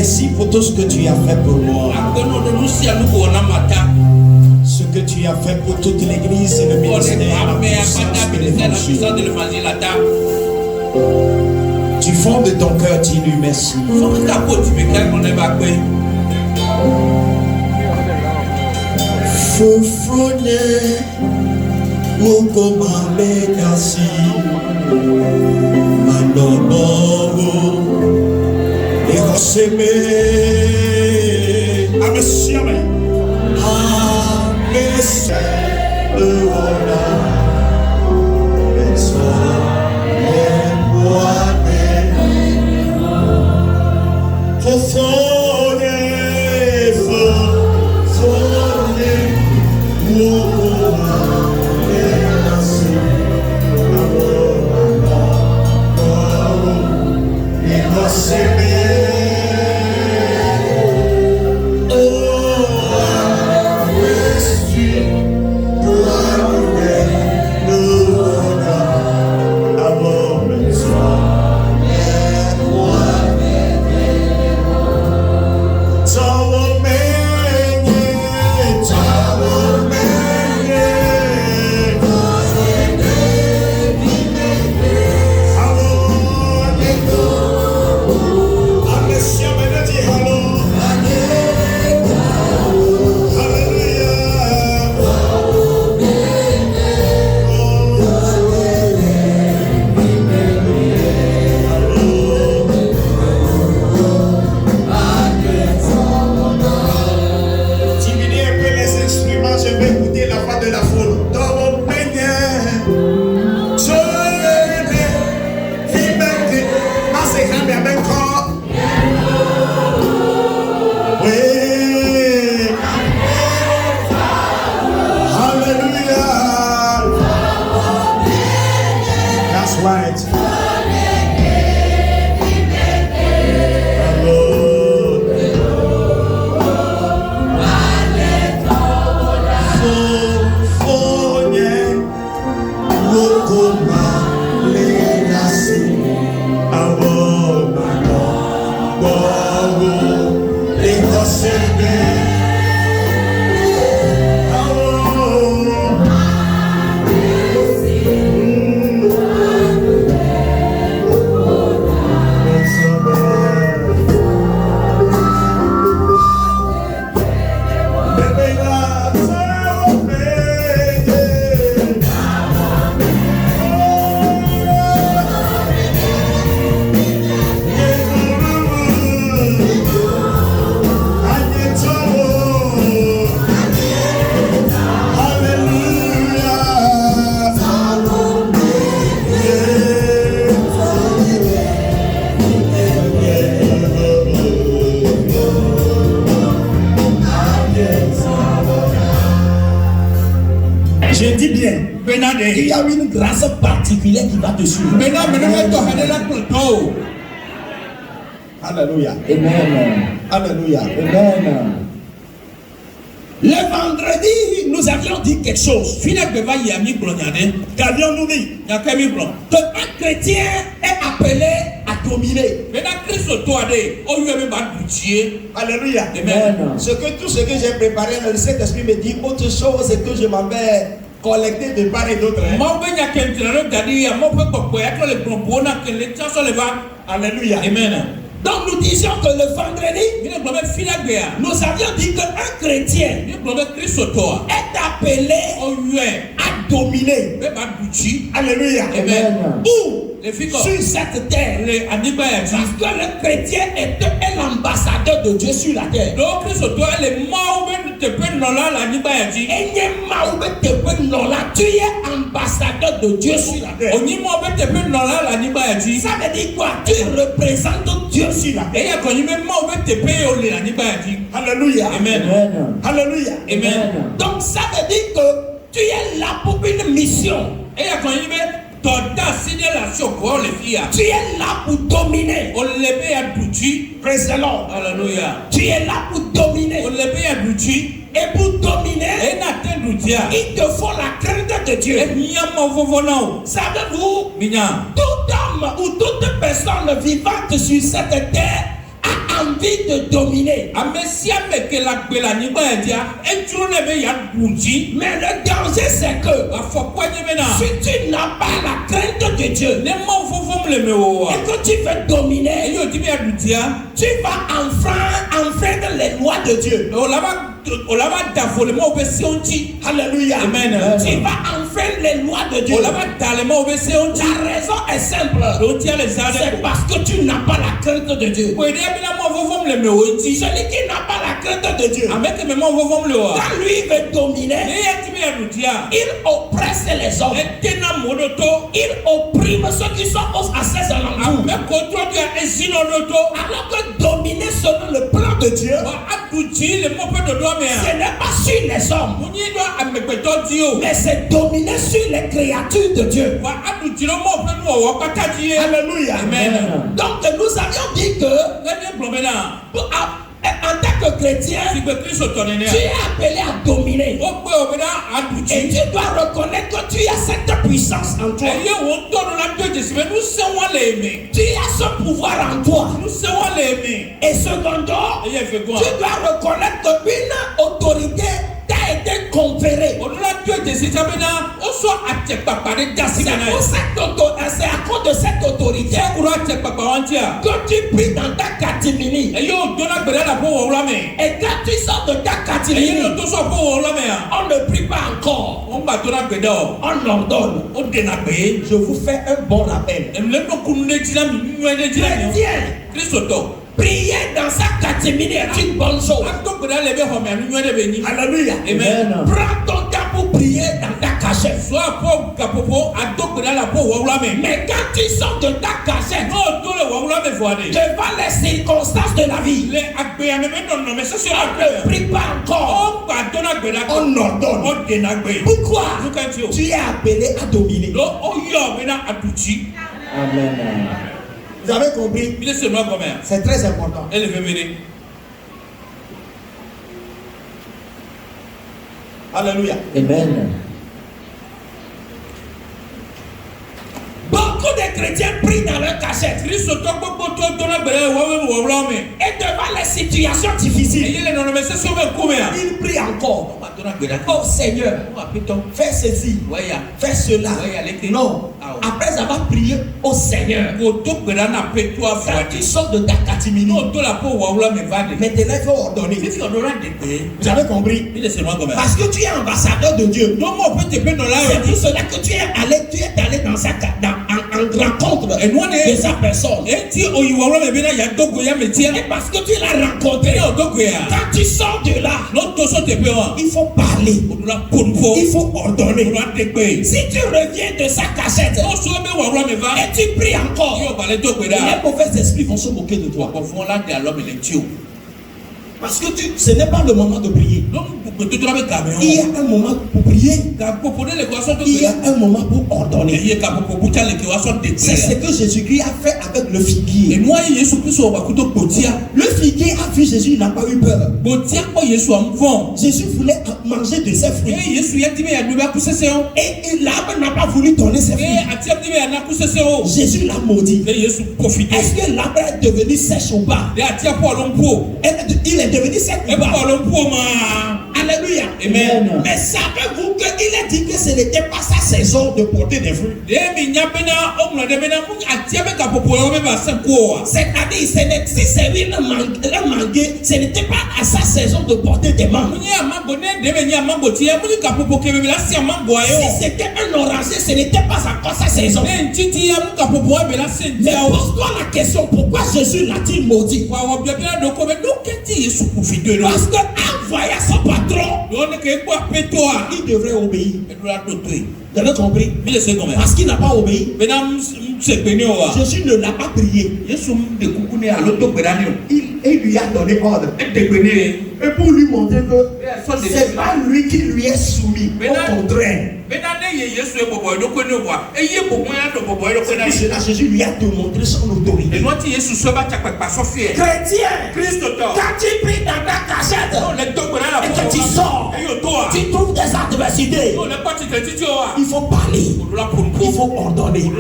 merci pour tout ce que tu as fait pour moi. Ce que tu as fait pour toute l'église et le ministère. Du fond de ton cœur, dis-lui merci. Fofone, Mokomale Kasi, Manobo, Eroseme, Amesiame, Eona, il y a une grâce particulière qui va te suivre. Alléluia. Amen. Alléluia. Amen. Le vendredi, nous avions dit quelque chose. Qu'avions-nous dit? Qu'un chrétien est appelé à dominer. Alléluia. Amen. Tout ce que j'ai préparé, le Saint-Esprit me dit autre chose, c'est que je m'en vais collecter de part et d'autre. Alléluia. Amen. Donc nous disions que le vendredi, nous avions dit qu'un chrétien est appelé à dominer. Alléluia. Amen. Où? Sur cette terre. Parce que le chrétien est l'ambassadeur de Dieu sur la terre. Tu es ambassadeur de Dieu sur la terre. Ça veut dire quoi? Tu représentes Dieu sur la terre. Alléluia. Amen. Alléluia. Amen. Donc ça veut dire que tu es là pour une mission. Tu es là pour dominer. Praise the Lord. Alléluia. Tu es là pour dominer. Et pour dominer, il te faut la crainte de Dieu. Savez-vous, tout homme ou toute personne vivante sur cette terre a envie de dominer. Mais le danger c'est que si tu n'as pas la crainte de Dieu et que tu veux dominer, tu vas enfreindre les lois de Dieu. Alléluia. Amen. Tu vas enfreindre les lois de Dieu. La raison est simple. C'est parce que tu n'as pas la crainte de Dieu. Celui qui n'a pas la crainte de Dieu, quand lui veut dominer, il oppresse les hommes. Il opprime ceux qui sont à ses alentours. Alors que dominer selon le plan de Dieu, ce n'est pas sur les hommes, mais c'est dominer sur les créatures de Dieu. Alléluia. Amen. Donc nous avions dit que en tant que chrétien, tu es appelé à dominer. Et tu dois reconnaître que tu as cette puissance en toi. Tu as ce pouvoir en toi. Et cependant, tu dois reconnaître qu'une autorité t'a été conférée. C'est à cause de cette autorité que tu pries dans ta catimini. Et quand tu sors de ta catimini, on ne prie pas encore. On ordonne. Je vous fais un bon rappel. Prier dans sa catimini est une bonne chose. Alléluia. Amen. Prends ton temps pour prier dans ta cachette. Mais quand tu sors de ta cachette, devant les circonstances de la vie, on ne prie pas encore. On ordonne. Pourquoi? Tu es appelé à dominer. Amen. Vous avez compris? C'est très important. Alléluia. Amen. Beaucoup de chrétiens prient dans leur cachette. Et devant les situations difficiles, ils prient encore. Oh Seigneur, fais ceci, fais cela. Non. Après avoir prié au Seigneur, quand tu sors de ta catimini, maintenant il faut ordonner. Vous avez compris? Parce que tu es ambassadeur de Dieu. C'est pour cela que tu es allé dans sa en rencontre de sa personne. Et parce que tu l'as rencontré, quand tu sors de là, il faut parler, il faut ordonner. Si tu reviens de sa cachette et tu pries encore, les mauvais esprits vont se moquer de toi. Parce que ce n'est pas le moment de prier. Il y a un moment pour prier. Il y a un moment pour ordonner. C'est ce que Jésus-Christ a fait avec le figuier. Le figuier a vu Jésus, il n'a pas eu peur. Jésus voulait manger de ses fruits. Et l'arbre n'a pas voulu donner ses fruits. Jésus l'a maudit. Est-ce que l'arbre est devenu sèche ou pas? Il est devenu sec ou pas? Alléluia. Amen. Mais savez-vous qu'il a dit que ce n'était pas sa saison de porter des fruits? C'est-à-dire, si c'est lui le mangué, ce n'était pas à sa saison de porter des mangues. Si c'était un oranger, ce n'était pas encore sa saison. Mais pose-toi la question, pourquoi Jésus l'a-t-il maudit? Parce qu'en voyant son patron, il devrait obéir. Vous avez compris? Parce qu'il n'a pas obéi. Jésus ne l'a pas prié. Il lui a donné ordre. Et pour lui montrer que c'est pas lui qui lui est soumis. Au contraire. C'est cela Jésus lui a démontré son autorité. Chrétien, quand tu pries dans ta cachette et que tu sors, tu trouves des adversités, il faut parler, il faut ordonner.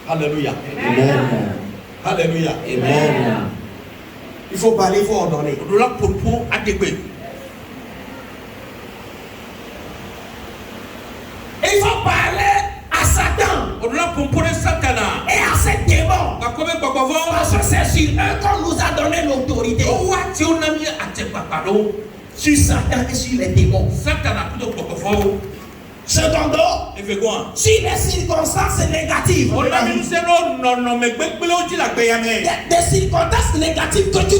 Alléluia. Amen. Alléluia. Amen. Il faut parler, il faut ordonner. Il faut parler à Satan et à ses démons. Parce que c'est sur eux qu'on nous a donné l'autorité. Sur Satan et sur les démons. Secondo, si les circonstances négatives, des circonstances négatives que tu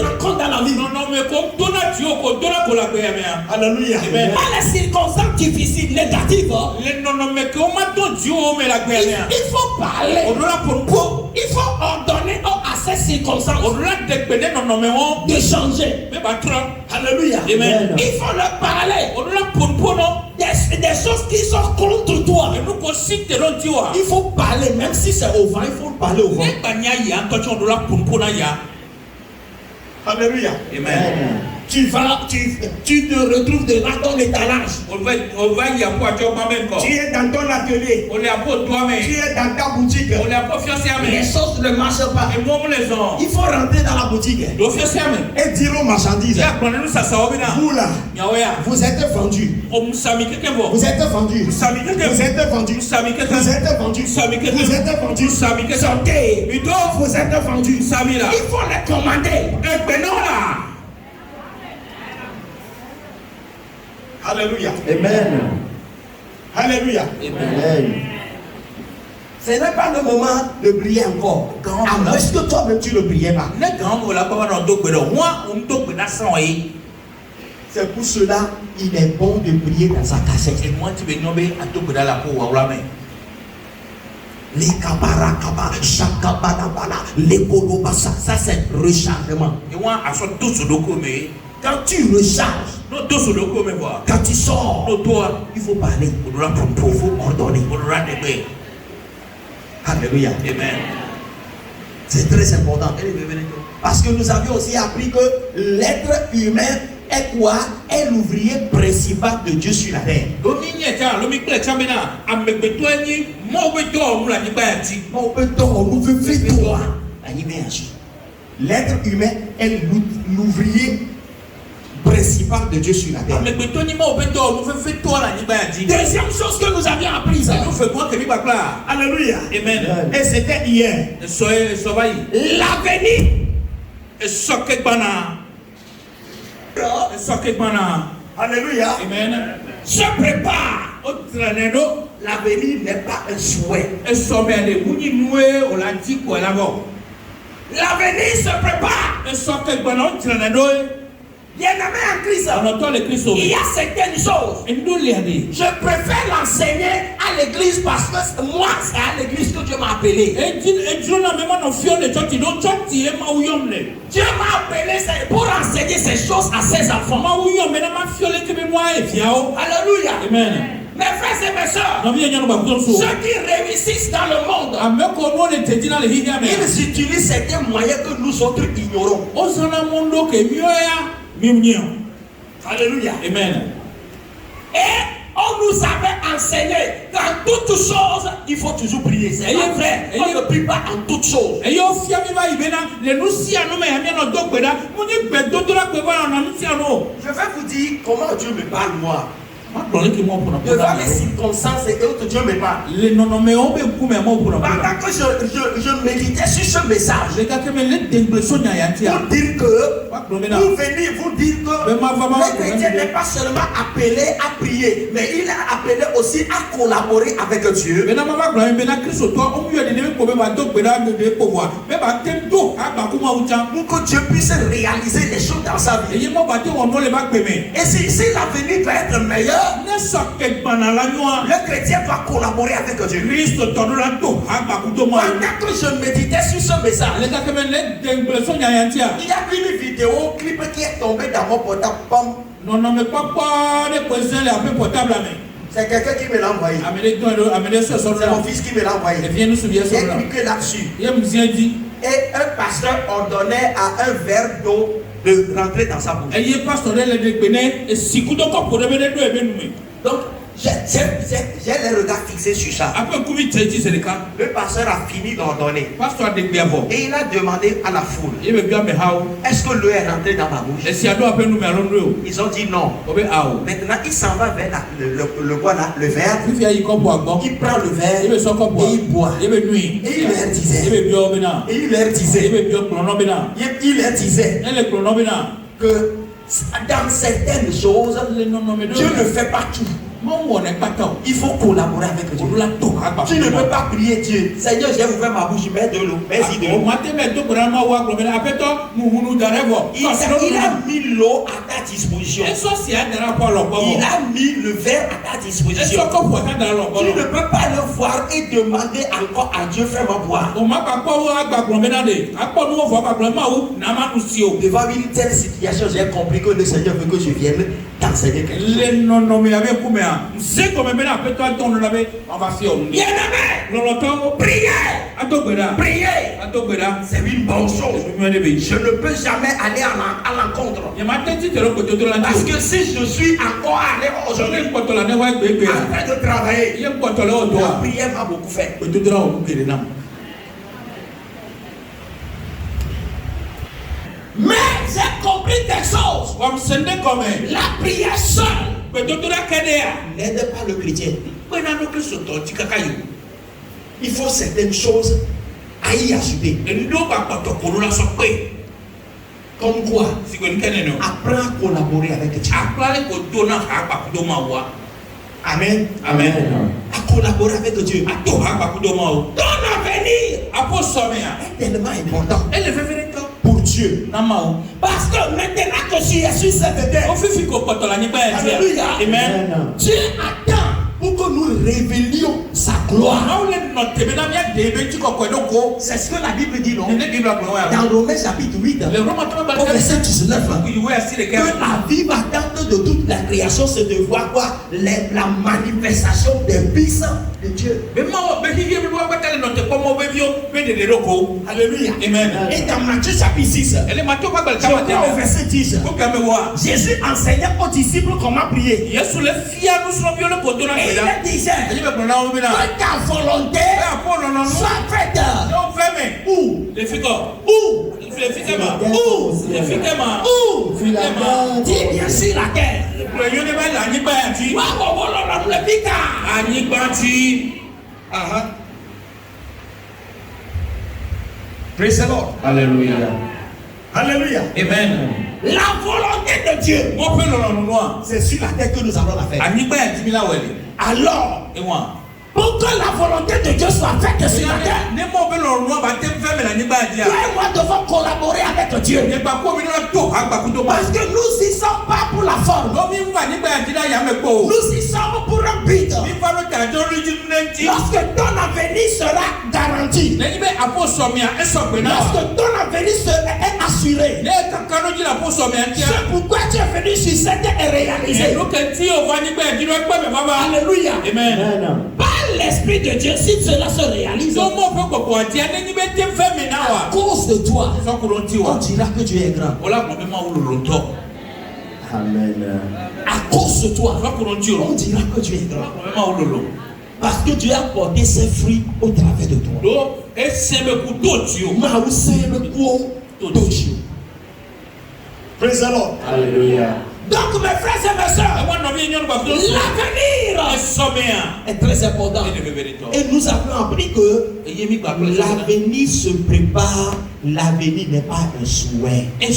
rencontres dans la vie, alléluia, pas les circonstances difficiles, négatives, il faut parler, il faut ordonner à ces circonstances de changer. Alléluia. Amen. Il faut leur parler des choses qui sont contre toi. Il faut parler, même si c'est au vent, il faut parler au vent. Alléluia. Amen. Tu te retrouves devant ton étalage. Tu es dans ton atelier. Tu es dans ta boutique. Les choses ne marchent pas. Il faut rentrer dans la boutique et dire aux marchandises, vous là, vous êtes vendus. Vous êtes vendus. Vous êtes vendus. Vous êtes vendus. Vous êtes vendus. Sortez. Vous êtes vendus. Il faut les commander. Alléluia. Amen. Alléluia. Amen. Ce n'est pas le moment de prier encore. À moins que toi-même tu ne priais pas. C'est pour cela il est bon de prier dans sa cassette. Les kabarakaba, shakabanabala, les kolobasa, ça c'est rechargement. Quand tu recharges, quand tu sors, il faut parler, il faut ordonner. Alléluia. Amen. C'est très important. Parce que nous avions aussi appris que l'être humain est quoi? Est l'ouvrier principal de Dieu sur la terre. L'être humain est l'ouvrier principal de Dieu sur la terre. Deuxième chose que nous avions appris, alléluia. Amen. Et c'était hier. L'avenir alléluia. Amen. Se prépare. L'avenir n'est pas un souhait. L'avenir se prépare. Bien-aimé en Christ, il y a certaines choses. Je préfère l'enseigner à l'église parce que moi, c'est à l'église que Dieu m'a appelé. Dieu m'a appelé pour enseigner ces choses à ses enfants. Alléluia. Amen. Mes frères et mes soeurs, ceux qui réussissent dans le monde, ils utilisent certains moyens que nous autres ignorons. Alléluia. Amen. Et on nous avait enseigné qu'en toutes choses, il faut toujours prier. C'est vrai, on ne prie pas en toutes choses. Je vais vous dire comment Dieu me parle moi. Devant les circonstances et autres, Dieu me parle. Pendant que je méditais sur ce message, pour dire que, pour venir vous dire que le chrétien n'est pas seulement appelé à prier, mais il est appelé aussi à collaborer avec Dieu. Pour que Dieu puisse réaliser les choses dans sa vie. Et si l'avenir doit être meilleur, le chrétien doit collaborer avec Dieu. Pendant que je méditais sur ce message, il y a une vidéo clip qui est tombée dans mon portable. C'est quelqu'un qui me l'a envoyé. C'est mon fils qui me l'a envoyé. Il a cliqué là-dessus. Et un pasteur ordonnait à un verre d'eau de rentrer dans sa bouche. Donc, j'ai les regards fixés sur ça. Le pasteur a fini d'ordonner. Et il a demandé à la foule, est-ce que l'eau est rentrée dans ma bouche? Ils ont dit non. Maintenant, il s'en va vers le verre. Il prend le verre et il boit. Et il leur disait, que dans certaines choses, Dieu ne fait pas tout. Il faut collaborer avec Dieu. Tu ne peux pas prier Dieu. Seigneur, j'ai ouvert ma bouche, mets de l'eau. Merci de l'eau. Il a mis l'eau à ta disposition. Il a mis le verre à ta disposition. Tu ne peux pas le voir et demander encore à Dieu, fais-moi boire. Devant une telle situation, j'ai compris que le Seigneur veut que je vienne t'enseigner quelque chose. Priez. C'est une bonne chose. Je ne peux jamais aller à l'encontre. Parce que si je suis encore allé aujourd'hui en train de travailler, la prière m'a beaucoup fait. Mais j'ai compris quelque chose. La prière seule n'aide pas le chrétien. Il faut certaines choses à y ajouter. Comme quoi? Apprends à collaborer avec Dieu. Amen. À collaborer avec Dieu. Ton avenir est tellement important pour Dieu. Parce que maintenant que je suis sur cette terre, alléluia, amen. Dieu attend pour que nous révélions sa gloire. C'est ce que la Bible dit, non? Dans Romains chapitre 8, au verset 19, que la vive attente de toute la création, c'est de voir quoi? La manifestation des puissants de Dieu. Alléluia. Amen. Et dans Matthieu chapitre 6, au verset 10, Jésus enseignait aux disciples comment prier. Et il disait que ta volonté soit faite. Où? Dis bien sur la terre. Praise the Lord. Alléluia. Alléluia. Amen. La volonté de Dieu, c'est sur la terre que nous avons la faire. Alors, pour que la volonté de Dieu soit faite sur la terre, toi et moi devons collaborer avec Dieu. Parce que nous y sommes pas pour la forme. Nous y sommes pour un but. Lorsque ton avenir sera garanti, lorsque ton avenir est assuré, c'est pourquoi tu es venu sur cette terre et réalisé. Alléluia. Amen. Par l'Esprit de Dieu, si cela se réalise, à cause de toi, on dira que Dieu est grand. Amen. À cause de toi, on dira que Dieu est grand. Parce que Dieu a porté ses fruits au travers de toi. Praise the Lord. Alléluia. Donc mes frères et mes sœurs, l'avenir est très important. Et nous avons appris que l'avenir se prépare, l'avenir n'est pas un souhait. Et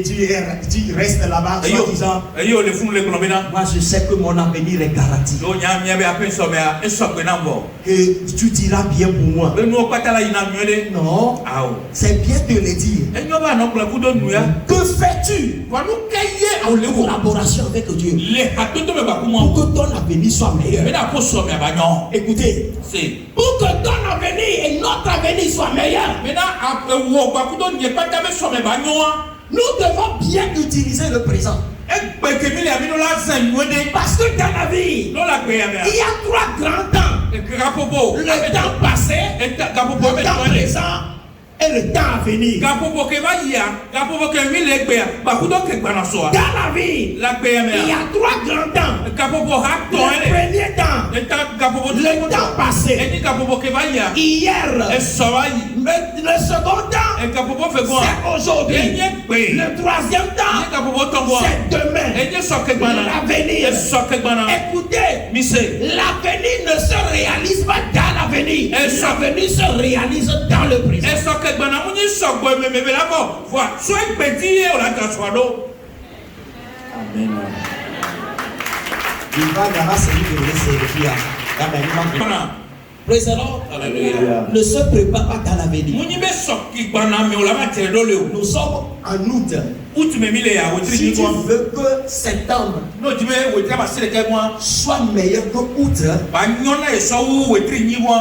tu restes là-bas en disant, moi je sais que mon avenir est garanti. Que tu diras bien pour moi. Non, c'est bien de le dire. Que fais-tu en collaboration avec Dieu pour que ton avenir soit meilleur? Écoutez, pour que ton avenir et notre avenir soient meilleurs, nous devons bien utiliser le présent. Parce que dans la vie, il y a trois grands temps. Le temps passé, le temps présent et le temps à venir. Dans la vie, il y a 3 grands temps. Le premier temps, le temps passé. Hier, le second temps, c'est aujourd'hui. Le troisième temps, c'est demain. L'avenir. Écoutez, l'avenir ne se réalise pas dans l'avenir. L'avenir se réalise dans le présent. Amen. Il va garder celui qui veut servir. Amen. Praise the Lord. Alléluia. Ne se prépare pas dans l'avenir. Nous sommes en août. Si tu veux que septembre soit meilleur que août,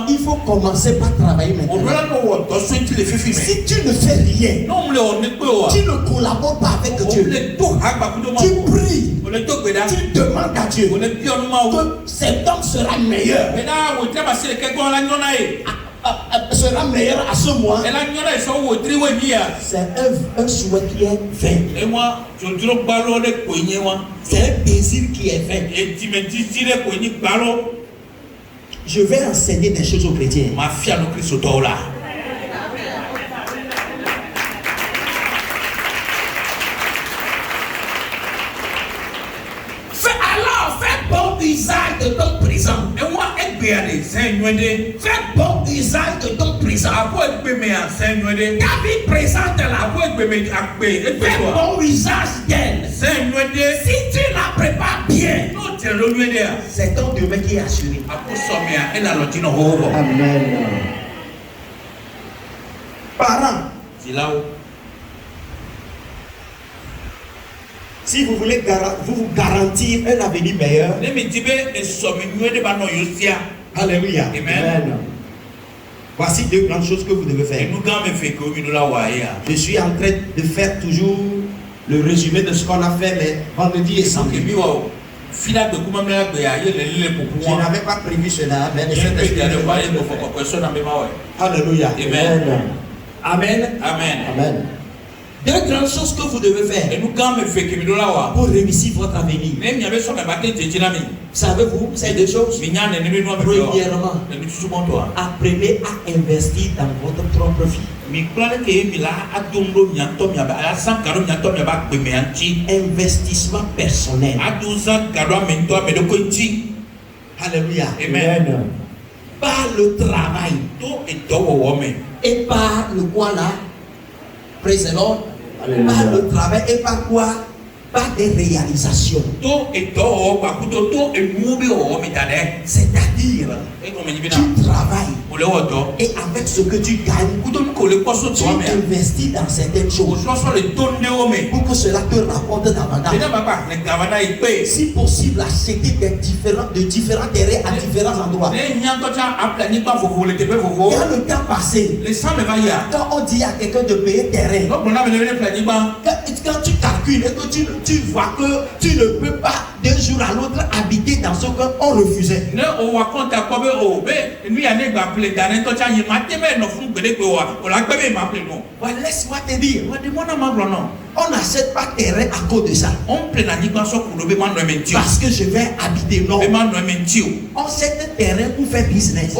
il faut commencer par travailler maintenant. Si tu ne fais rien, tu ne collabores pas avec Dieu, tu pries, tu demandes à Dieu que septembre sera meilleur. Sera meilleur à ce mois. C'est un souhait qui est vain. C'est un désir qui est vain. Je vais enseigner des choses aux chrétiens. Fais bon usage de ton présent. Fais bon usage de ton présent. Ta vie présente là. Fais bon usage d'elle. Si tu la prépares bien, c'est ton demain qui est assuré. Amen. Parents, si vous voulez vous garantir un avenir meilleur, alléluia. Amen. Voici 2 grandes choses que vous devez faire. Je suis en train de faire toujours le résumé de ce qu'on a fait les vendredis et samedi. Je n'avais pas prévu cela, mais alléluia. Amen. Amen. Amen. 2 grandes choses que vous devez faire pour réussir votre avenir. Savez-vous, c'est 2 choses. Premièrement, apprenez à investir dans votre propre vie. Investissement personnel. Alléluia. Amen. Par le travail et par le quoi là? Praise the Lord. Par le travail et par quoi? Par des réalisations. C'est-à-dire, tu travailles et avec ce que tu gagnes, tu investis dans certaines choses pour que cela te rapporte davantage. Si possible, acheter de différents terrains à différents endroits. Dans le temps passé, quand on dit à quelqu'un de payer terrain, quand tu calcules et que tu vois que tu ne peux pas d'un jour à l'autre habiter dans ce qu'on refusait. Laisse-moi te dire, on n'achète pas terrain à cause de ça. Parce que je vais habiter. Non. On achète terrain pour faire business.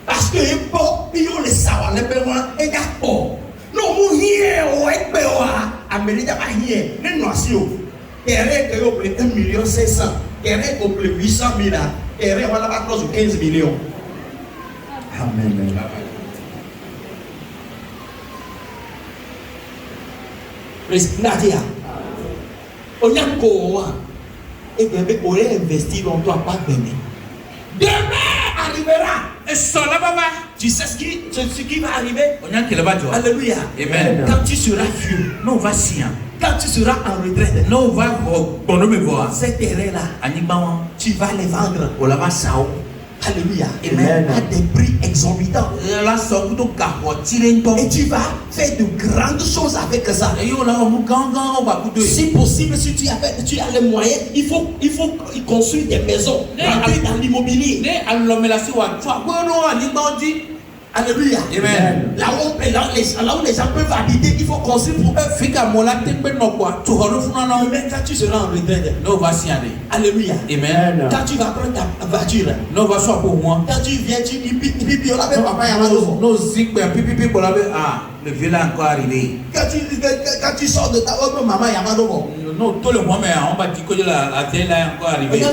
Parce que le savoir le besoin est d'accord. Non, vous hier au Ekbewa, Amérique à hier, les notions. Terrain que vous prenez 1,5 million, terrain que vous prenez 800 000, terrain voilà pas close 15 millions. Amen. Nadia, on a quoi? Et bien, on a investi dans toi, pas demain. Demain arrivera. Et cela va. Tu sais ce qui va arriver? Alléluia. Amen. Quand tu seras vieux, non, va sien. Quand tu seras en retraite, non, va voir. Ces terrains-là, tu vas les vendre. Alléluia. Amen. À des prix exorbitants. Et tu vas faire de grandes choses avec ça. Si possible, si tu as les moyens, il faut construire des maisons, rentrer dans l'immobilier. Alléluia. Amen. Là où les gens peuvent habiter, il faut construire pour eux. Mais quand tu seras en retraite, alléluia. Amen. Quand tu vas prendre ta voiture, quand tu viens, tu dis pipi, on avait papa Yamado. Le vieux là encore arrivé. Quand tu sors de ta autre maman Yamado. Non, tout le monde, on va dire que la vieille là est encore arrivée.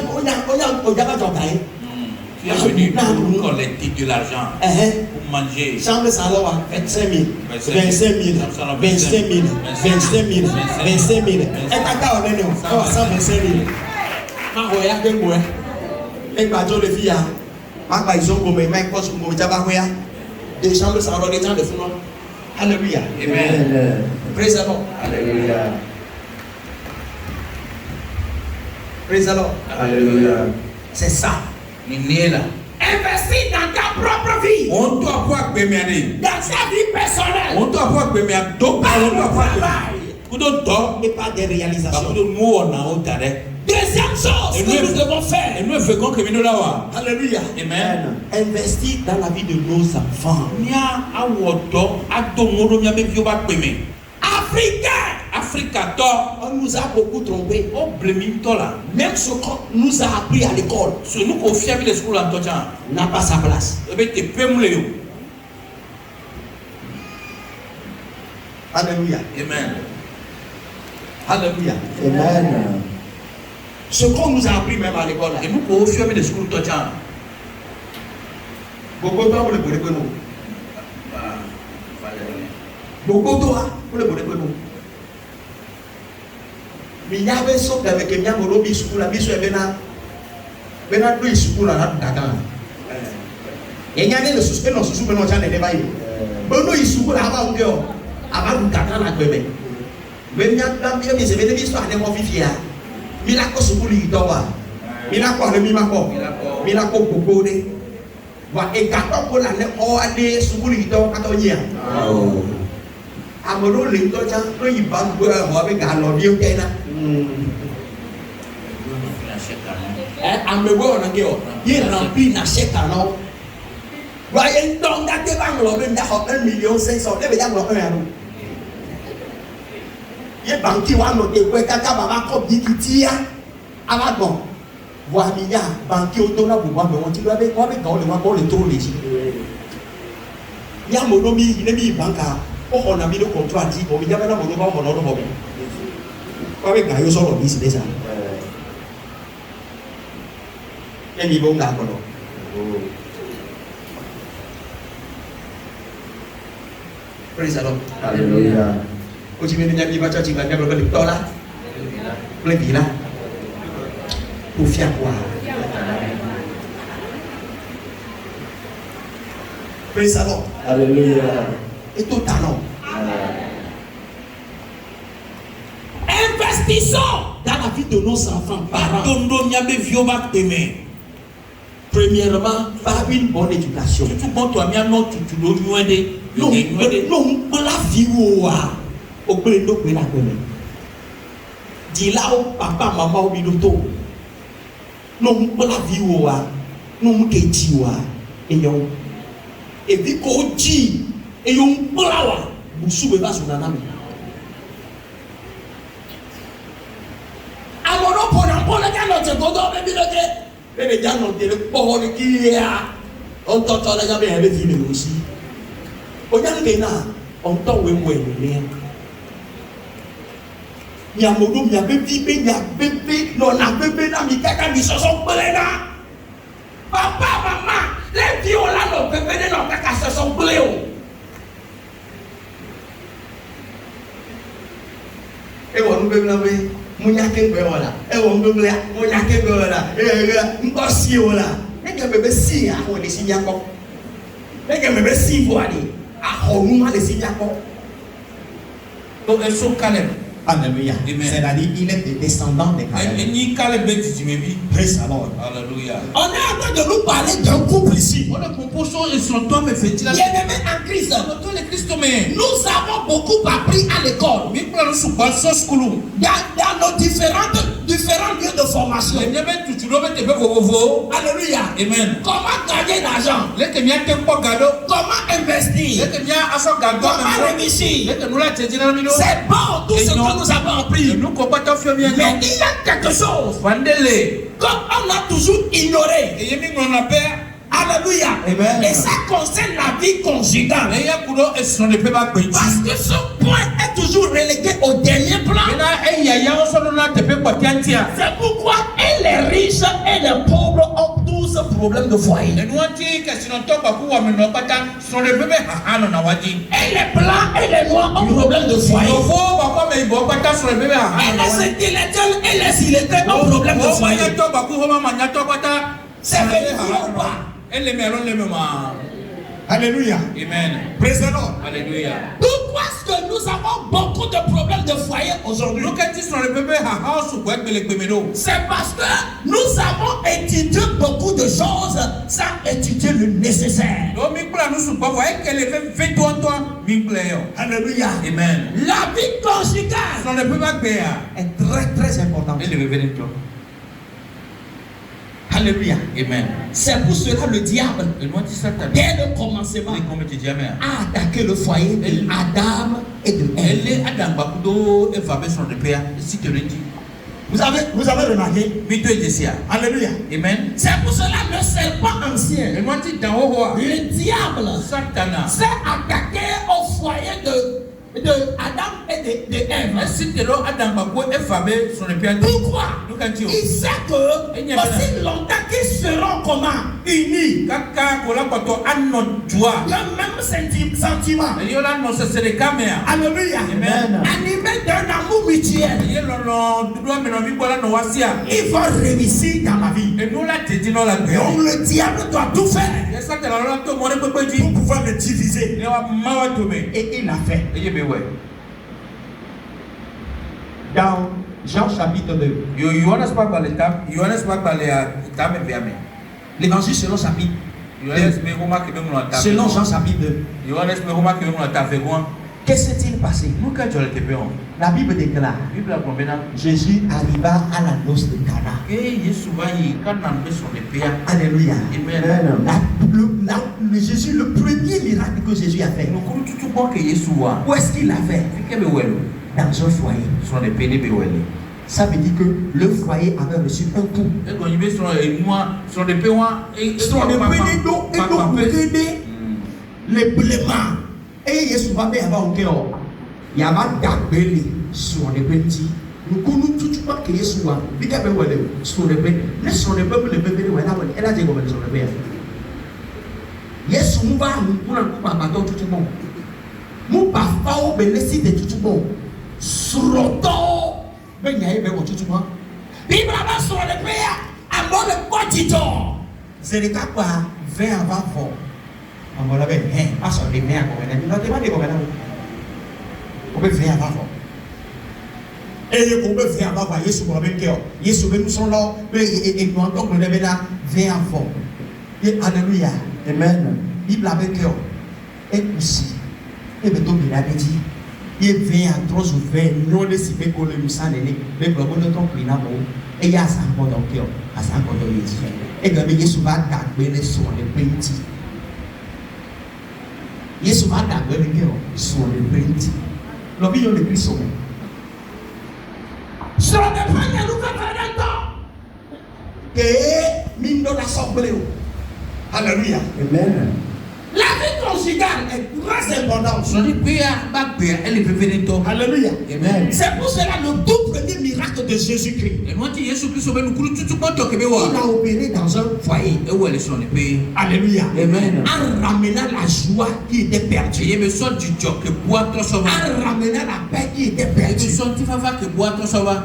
Tu es venu pour collecter de l'argent, pour manger. Chambre salon, 25 000, 25 000, 25 000, 25 000, 25 000. Et t'as on est 125 000. Ma roya de moi. Et pas de filles. Ma baison comme mes poches comme Jabahoya. Des chambres salon, des gens de fou. Alléluia. Amen. Praise the Lord. Alléluia. Praise the Lord. Alléluia. C'est ça. Investis dans ta propre vie. On doit pouvoir béminer. Dans sa vie personnelle. On doit pouvoir béminer. Par le travail. Et pas des réalisations. Deuxième chose que nous devons faire. Alléluia. Amen. Investir dans la vie de nos enfants. Africains. On nous a beaucoup trompés. Même ce qu'on nous a appris à l'école n'a pas sa place. Alléluia. Amen. Alléluia. Amen. Ce qu'on nous a appris même à l'école. Beaucoup d'hommes le brûlent que nous. Beaucoup d'hommes le brûlent que nous. Mais il y avait ce qu'il y avait qui m'a dit que la vie soit bénin. Bénin plus sous la nappe d'Agan. Il y a des sous non sous bénin j'en ai débaillé. Bono il sous la avant que avant d'Agan la bébé. Mais il y a des mais c'est des histoires de mon fifia. Il a quoi sous lui doit. Il a quoi le mimako. Il a quoi beaucoup de. Wa et quand on a le o aller sous lui doit katonia. Amoro le to cha no yiban go ho be ga lo bi o kena. Amego on a il remplit na chèque alors. Voyez donc da te bang lo ben da 1,5 million le be da lo 1 euro. Ye banki wa no te kwe kaka baba ko bikitia aba bon. Wa mi ya banki o to na bu wa me won ti lo be ko le to le ji. Ya mo no mi ne mi banka. On a mis le contrat dit bon il y a maintenant mon nom avec Gaïo sur le bis déjà et il bon d'accord praise the Lord Alléluia. Aujourd'hui nous avons baca cinga dia berkali dolar lebih lah pour faire quoi praise the Lord Alléluia. et tout talent. Investissons dans la vie de nos enfants, parents. Premièrement, par une bonne éducation. Non, la vie au pleno que la connaît. Dis là où papa, maman, au bidoto. Non, la vie non, et puis qu'on dit. Et on blawa busu beba sunanami amoro pona kana te godo be biloke be jano te le poho ni kia on to la ga be be fi me musi o nya ke na on to we ni ya modu ya be no na be na mi kaka mi so plena papa mama les viola no be no kaka so pleo. Et on veut la ver, Mouniaké Beola, et on veut la Mouniaké Beola, et Mbossi Ola. Et que bébé si à on les signako. Et que bébé si voili, à Honuma les signako. Donc, elles sont calmes. Alléluia. C'est-à-dire, il est des descendants des Caleb. Praise the Lord. Alléluia. On est en train de nous parler d'un couple ici. On est composé et son homme est fait. Bien-aimé en Christ. Nous avons beaucoup appris à l'école. Dans nos différentes différents lieux de formation. Alléluia. Amen. Comment gagner l'argent? Comment investir? Comment réussir? C'est bon tout ce que nous avons appris. Mais il y a quelque chose qu'on a toujours ignoré. Alléluia. Amen. Et ça concerne la vie conjugale. Parce que ce point est toujours relégué au dernier plan. C'est pourquoi et les riches et les pauvres ont tous ce problème de foyer. Et les blancs et les noirs ont problème de foyer. Et les intellectuels et les illettrés ont problème de foyer. C'est vérifié ou pas? Alléluia. Amen. Praise the Lord. Alléluia. Pourquoi est-ce que nous avons beaucoup de problèmes de foyer aujourd'hui? C'est parce que nous avons étudié beaucoup de choses sans étudier le nécessaire. Alléluia. Amen. La vie conjugale est très très importante. Alléluia. Amen. C'est pour cela le diable, dès le commencement, a attaqué le foyer d'Adam et de Ève. Vous avez remarqué? Alléluia. Amen. C'est pour cela le serpent ancien, le diable, s'est attaqué au foyer de Adam et de Ève. Pourquoi? Il sait que aussi longtemps qu'ils seront comment? Unis. Le même sentiment. Alléluia. Amen. Animés d'un amour mutuel. Ils vont réussir dans la vie. Donc le diable doit tout faire pour pouvoir le diviser. Et il l'a fait. Dans Jean chapitre 2. L'évangile selon chapitre 2. Selon Jean chapitre 2. Que s'est-il passé? La Bible déclare Jésus arriva à la noce de Cana. Alléluia. Jésus, le premier miracle que Jésus a fait. Où est-ce qu'il l'a fait? Dans un foyer. Ça veut dire que le foyer avait reçu un coup. Les bléments. Et Jésus va bien avoir un cœur. Il y a un gabelé sur les petits. Nous connaissons tout le monde qui est sur les petits. Sur les petits. Sur les petits. Elle a dit comment sur les petits. Yesu va nous pour tout le monde. Nous parfois au bénéfice de tout le monde. Sur l'auto, ben y a eu tout le monde. Bible va sur les petits. À mon petit c'est le cas quoi 20 avant fort. On va l'appeler, pas sur les mains, on va demander comment on peut faire avant. Et on peut faire avant, Yesu va bien cœur. Yesu nous sont là, et nous entendons le là, 20 avant. Et alléluia, amen. Bible avec cœur. Et aussi, et bien donc il avait dit, il 20 à 3 ou 20, non les si peu le sang l'aîné, mais le bon de ton prix là, et il y a ça encore dans le cœur, à ça encore dans les yeux. Et bien Yesu va garder les soins, les petits. Yesu va d'abord le cœur sur le petit. L'homme il est plus sommet. Sur le premier nous faisons temps. Et mine de l'assemblée. Alléluia. Amen. La vie conjugale est très importante. Alléluia. Amen. C'est pour cela le tout premier miracle de Jésus-Christ. Il a opéré dans un foyer. Alléluia. Amen. En ramenant la joie qui était perdue. En ramenant la paix qui était perdue.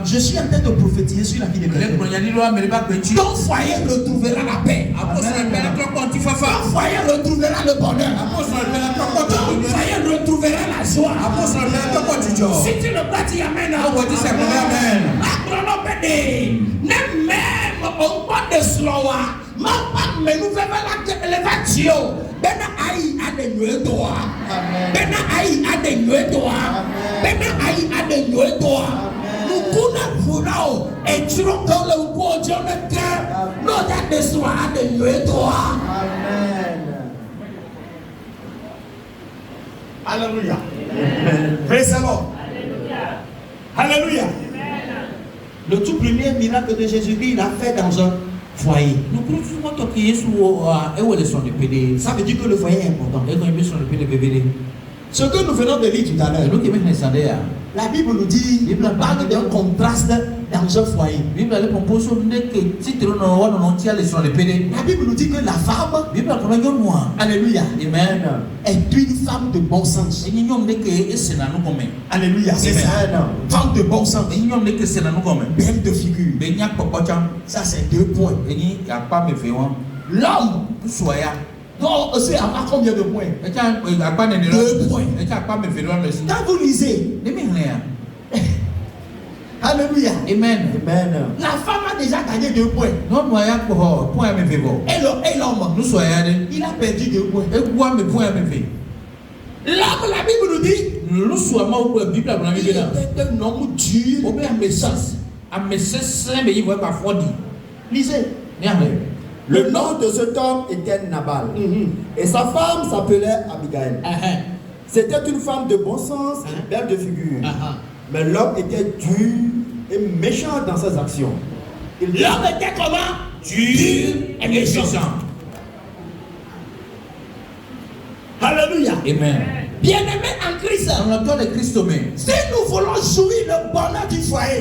Je suis en train de prophétiser sur la vie de quelqu'un. Ton foyer retrouvera la paix. Ton foyer retrouvera le bonheur. Ton foyer retrouvera la joie. Si tu le bâtis, amen. Même au pas de slowa, ma femme me nous fait l'élévation. Ben aïe a des nueux toi. Ben aïe a des nueux toi. Ben aïe a des nueux toi. Nous Alléluia. Praise the Lord. Alléluia. Le tout premier miracle de Jésus-Christ, il a fait dans un foyer. Ça veut dire que le foyer est important. Ce que nous venons de lire tout à l'heure, la Bible nous dit, il parle d'un contraste dans un foyer. La Bible nous dit que la femme, alléluia, amen, est une femme de bon sens. Alléluia, c'est ça, femme de bon sens, belle de figure. Ça c'est 2 points. L'homme, non, c'est à combien de points? 2 points. Quand vous lisez, alléluia, amen. La femme a déjà gagné 2 points. Et l'homme, il a perdu 2 points. L'homme, la Bible nous dit, il était un homme dur et méchant. Lisez. Le nom de cet homme était Nabal. Et sa femme s'appelait Abigail. C'était une femme de bon sens et belle de figure. Mais l'homme était dur et méchant dans ses actions. L'homme était comment? Dur et méchant. Alléluia. Amen. Bien-aimés en Christ, si nous voulons jouir le bonheur du foyer,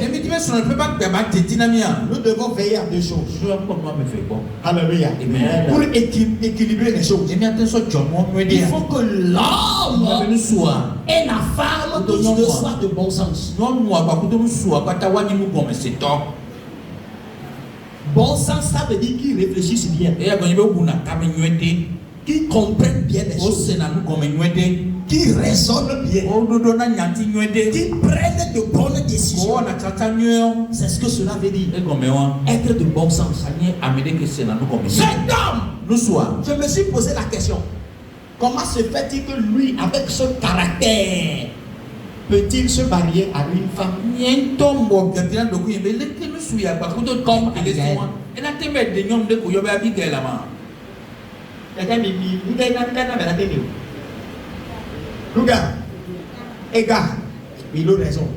nous devons veiller à 2 choses. Alléluia. Amen. Pour équilibrer les choses, il faut que l'homme et la femme tous deux soient de bon sens. Bon sens, ça veut dire qu'ils réfléchissent bien, qu'ils comprennent bien les choses, qui raisonnent bien, qui prennent de bonnes décisions. C'est ce que cela veut dire. Être de bon sens. Cet homme, je me suis posé la question. Comment se fait-il que lui, avec ce caractère, peut-il se marier à une femme? Regarde, égard, il a raison.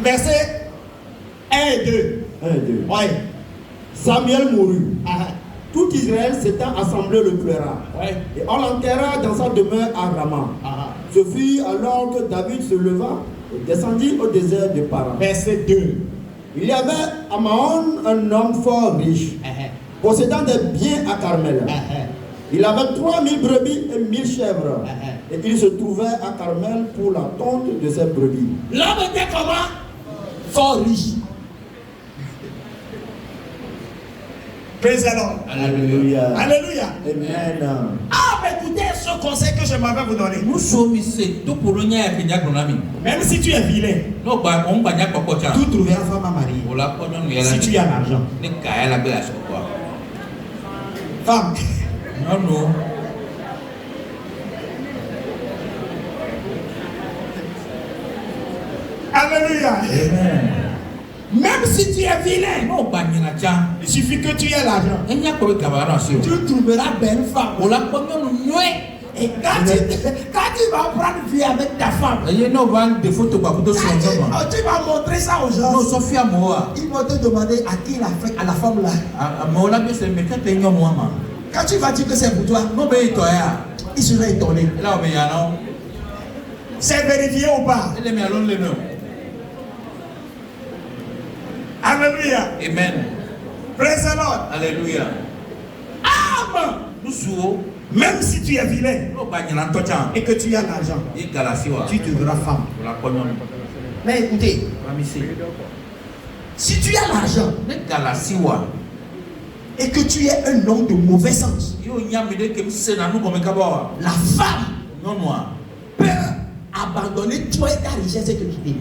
Verset 1 et 2. Ouais. Samuel mourut. Tout Israël s'étant assemblé le pleura. Et on l'enterra dans sa demeure à Rama. Ce fut alors que David se leva et descendit au désert de Paran. Verset 2. Il y avait à Mahon un homme fort riche, possédant des biens à Carmel. Il avait 3000 brebis et 1000 chèvres. Et il se trouvait à Carmel pour la tonte de ses brebis. L'homme était comment? Fort riche. Praise the Lord. Alléluia. Alléluia. Amen. Ah, mais écoutez ce conseil que je m'avais vous donner. Même si tu es vilain, tu trouveras femme à marier. Si tu as l'argent. Femme. Non. Alléluia. Amen. Même si tu es vilain, il suffit que tu aies l'argent. Tu trouveras belle femme. Et quand tu vas prendre vie avec ta femme, tu vas montrer ça aux gens. Ils vont te demander à qui il a fait à la femme là. Quand tu vas dire que c'est pour toi, il sera étonné. C'est vérifié ou pas? Alléluia. Amen. Praise the Lord. Alléluia. Amen. Même si tu es vilain et que tu as l'argent, tu deviendras femme. Mais écoutez, si tu as l'argent et que tu es un homme de mauvais sens, la femme peut abandonner toi et ta richesse et te quitter.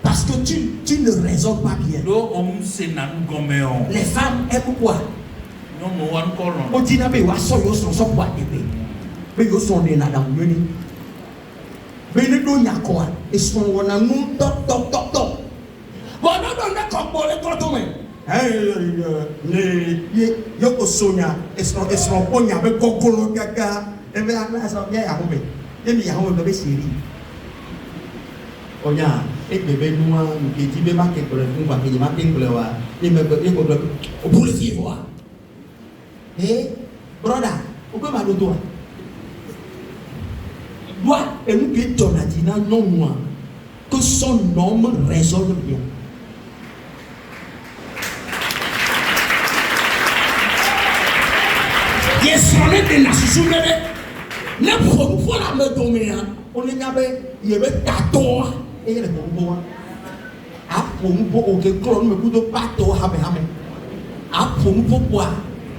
Parce que tu ne raisonnes pas bien. Les femmes aiment quoi? O dina be wa so yo so kwa ebe. Be yo so de na da mweni. Be ne do nyako a eso wona nu tok. Bo no do na ko bo le ko to me. Yo osonya eso ponya be kokolo gaga. Ebe ana so ya ho me. Ye mi ya ho be siri. Onya bebe noa nketi be ma ke ko le fun ba ke ma ke ko le wa ni me ko o police vo a brother o ko ma do to doit et nous que ton adina non moi que son nom résonne bien. Yes, on est de la soumene. Ne faut la me dominer. On est n'avait il y avait 14 et le bon a pour o que clone me kudo pato hame a pour quoi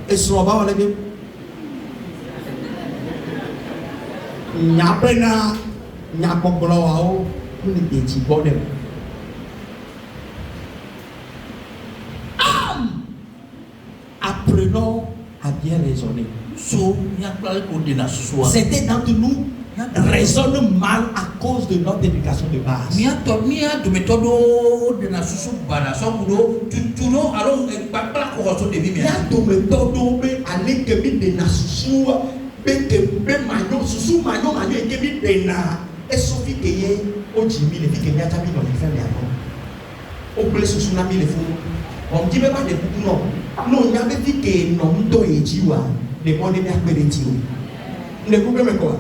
et so ba wala be nya pena nya kokolo wa o ni de ti bodem apprenons à bien raisonner. C'était d'entre nous raisonne mal à cause de notre éducation de base. On dit même pas de non. Non, il y avait dit que non, to ejiwa, les bonnes bien que des tios. Ne vous même quoi?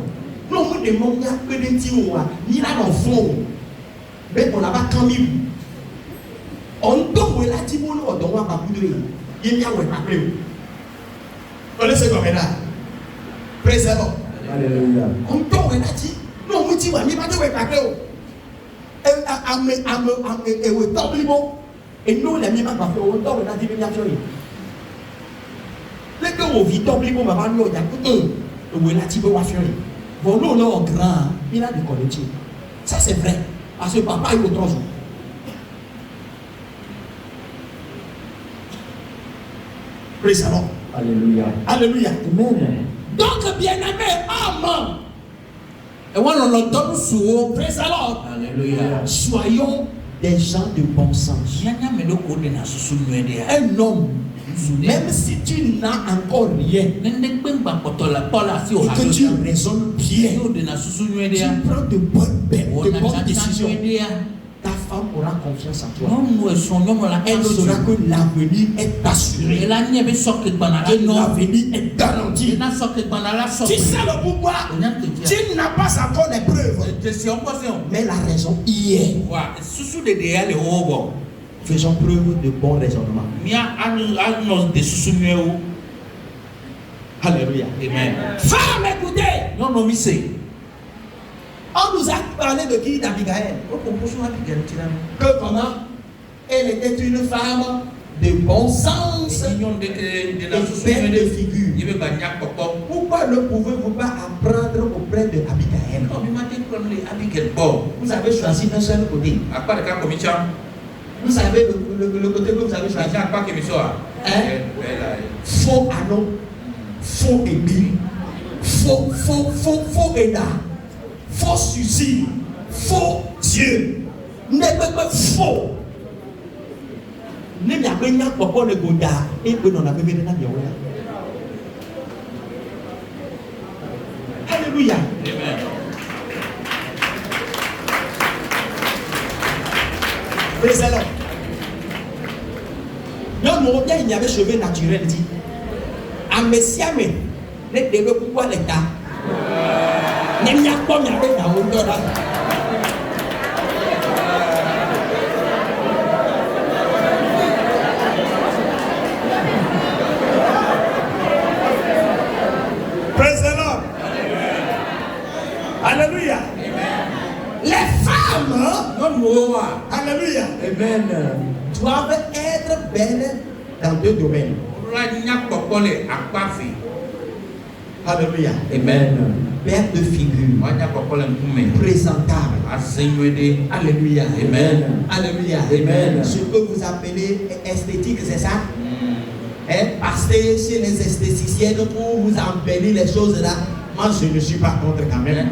Non, vous demandez bien que des tios, ni là dans fond. Mais on n'a pas quand même. On doit la tibolo, on doit pas bouger. Il y a un appel. On laisse comme là. Préservons. Alléluia. On doit la tibolo. Non, vous dites, mais pas de appel. Et nous, les mêmes pas fait autant de la divination. Les gars, on vit tant plus pour ma famille, il y a un, où est la type de wafio. Bon, nous, là, grand, il a des collectifs. Ça, c'est vrai. Parce que papa, il est au transit. Praise the Lord. Alléluia. Alléluia. Amen. Donc, bien-aimé, amen. Et on l'entend souvent. Praise the Lord. Alléluia. Soyons des gens de bon sens. Un homme, même si tu n'as encore rien, et que tu raisonnes bien, tu prends de bonnes décisions, ta femme aura confiance en toi. Elle saura que l'avenir est assuré. Que l'avenir est garanti. Tu sais le pouvoir. Tu n'as pas encore les preuves. Mais la raison y est. Faisons preuve de bon raisonnement. Alléluia. Amen. Femme, écoutez. Non, non, mais on nous a parlé de qui? D'Abigaël. Que comment? Elle était une femme de bon sens et belle de figure. Pourquoi ne pouvez-vous pas apprendre auprès de Abigaël? Vous avez choisi un seul côté. Vous savez le côté que vous avez choisi. Faux Anon, faux Émile, faux Eda. Faux suicide, faux Dieu, n'est pas faux. Ne m'y a pas pour le Goda et que l'on a besoin de Alléluia. Amen. Praise the Lord. Non, mon bien, il y avait cheveux naturels, dit. À Messiame, les développes pouvoir l'État. Praise the Lord. Alléluia. Les femmes, alléluia, amen, doivent être belles dans deux domaines. Alléluia. Amen. Belle de figure. Présentable. Alléluia. Amen. Alléluia. Amen. Ce que vous appelez esthétique, c'est ça? passer chez les esthéticiennes pour vous embellir les choses là. Moi, je ne suis pas contre quand même.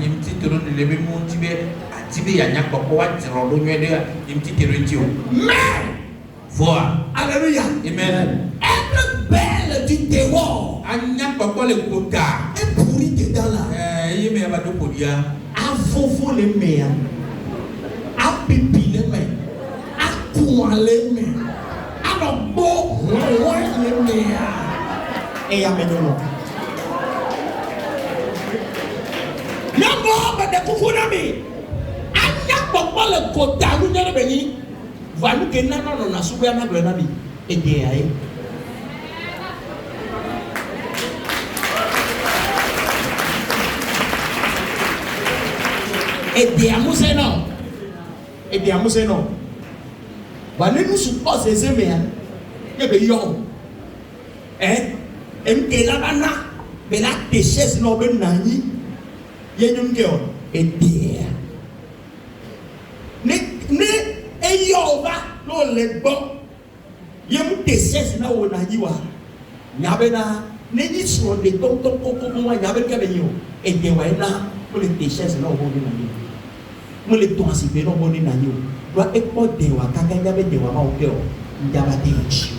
Mais, voilà. Alléluia. Amen. Être belle du dehors et pourri dedans là. À fofo les mains, à pipi les mains, à couin les mains, à l'embo les mains. Et à maintenant. N'importe quoi de koukounami. À n'importe quoi le quota nous n'avons pas dit. Voilà que non a souffert ma grenade et des aïe. Et des amousés non. Et des amousés non. Voilà nous suppose ces amis. Il y a des gens. Et la bana, mais la déchet non ben nani. Il y a une gueule. Et des. Et yo va no le bon yem décès na wo na yiwa nyabena ne ni so de ton koko mo nyabe ka be yo e de wa na mo le décès na wo ni na yo mo le to asibe no mo ni na yo do e po de wa ka ka nyabe de wa ma o ke o ndaba de chi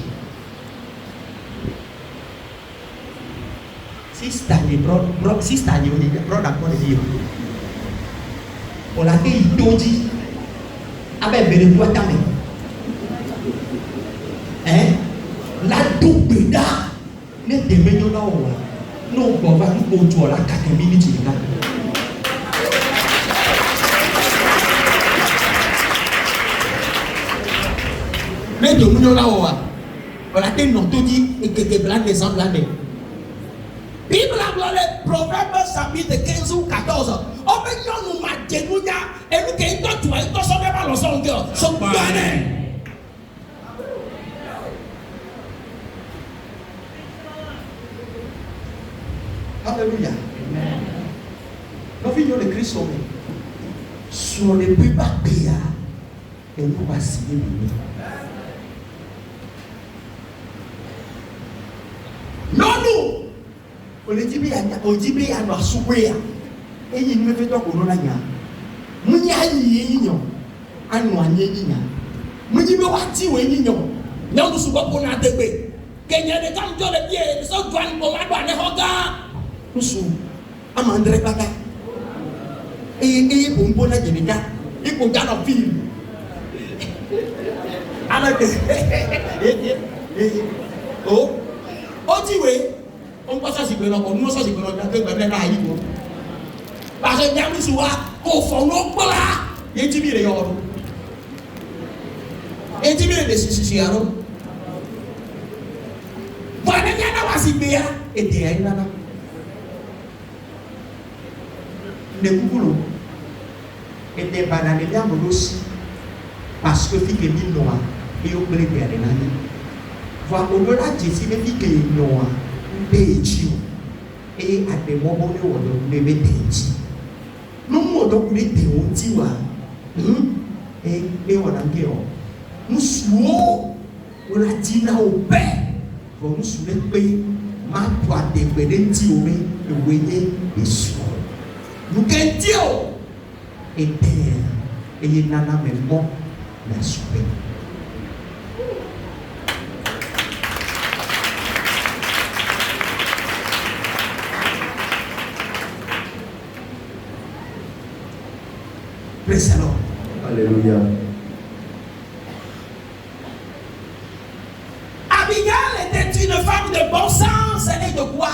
sister ni bro sister ni ni bro da ko de yo o la ke itoji avec Bénédoua Tamé. La double da, ne démenons là où nous pouvons nous autour la 4 minutes là. Ne démenons là où on a été non tout dit et que blanc des ans l'année. Bible le proverbe chapitre 15 ou 14. On peut nous mater nous et nous qui toi tu vas toi sonner par le son cœur. Son bonnet. Alléluia. Amen. Nous vivons le Christ sauvé. Sur les plus bas pays et nous va signer le non nous. On dit bien à nous souper et il me fait toi qu'on a nya munya yi nyo anu anye nya munyi be wati we nyo nya nous souper pour na tegbe kenya de kam jo le bien so douane ko ma douane hoga musu amandre kaka e bombo na jenika e ko gana film ala ke oh ojiwe on passe à Sibéron, on nous a Sibéron, on a fait un naïf. Parce que nous sommes au fond, on peut là. Il y a 10 000 euros. Il y a 10 000 euros. Voilà, il y a un Sibéron. Et il y a un nana. Les coups, et des bananes, il y a un aussi. Parce que il y a des noirs. Et il y a des bananes. Voilà, au-delà de Jésus, il y a des noirs. Beijing et à des moments où on ne met Beijing. Nous avons mis des motifs et on a dit nous sommes on a dit là au père pour nous soulever pays ma toi des pédétis au mais le voyer et sur nous qu'un et terre et il n'en a même pas la souper. Praise the Lord. Alléluia. Abigail était une femme de bon sens et de quoi?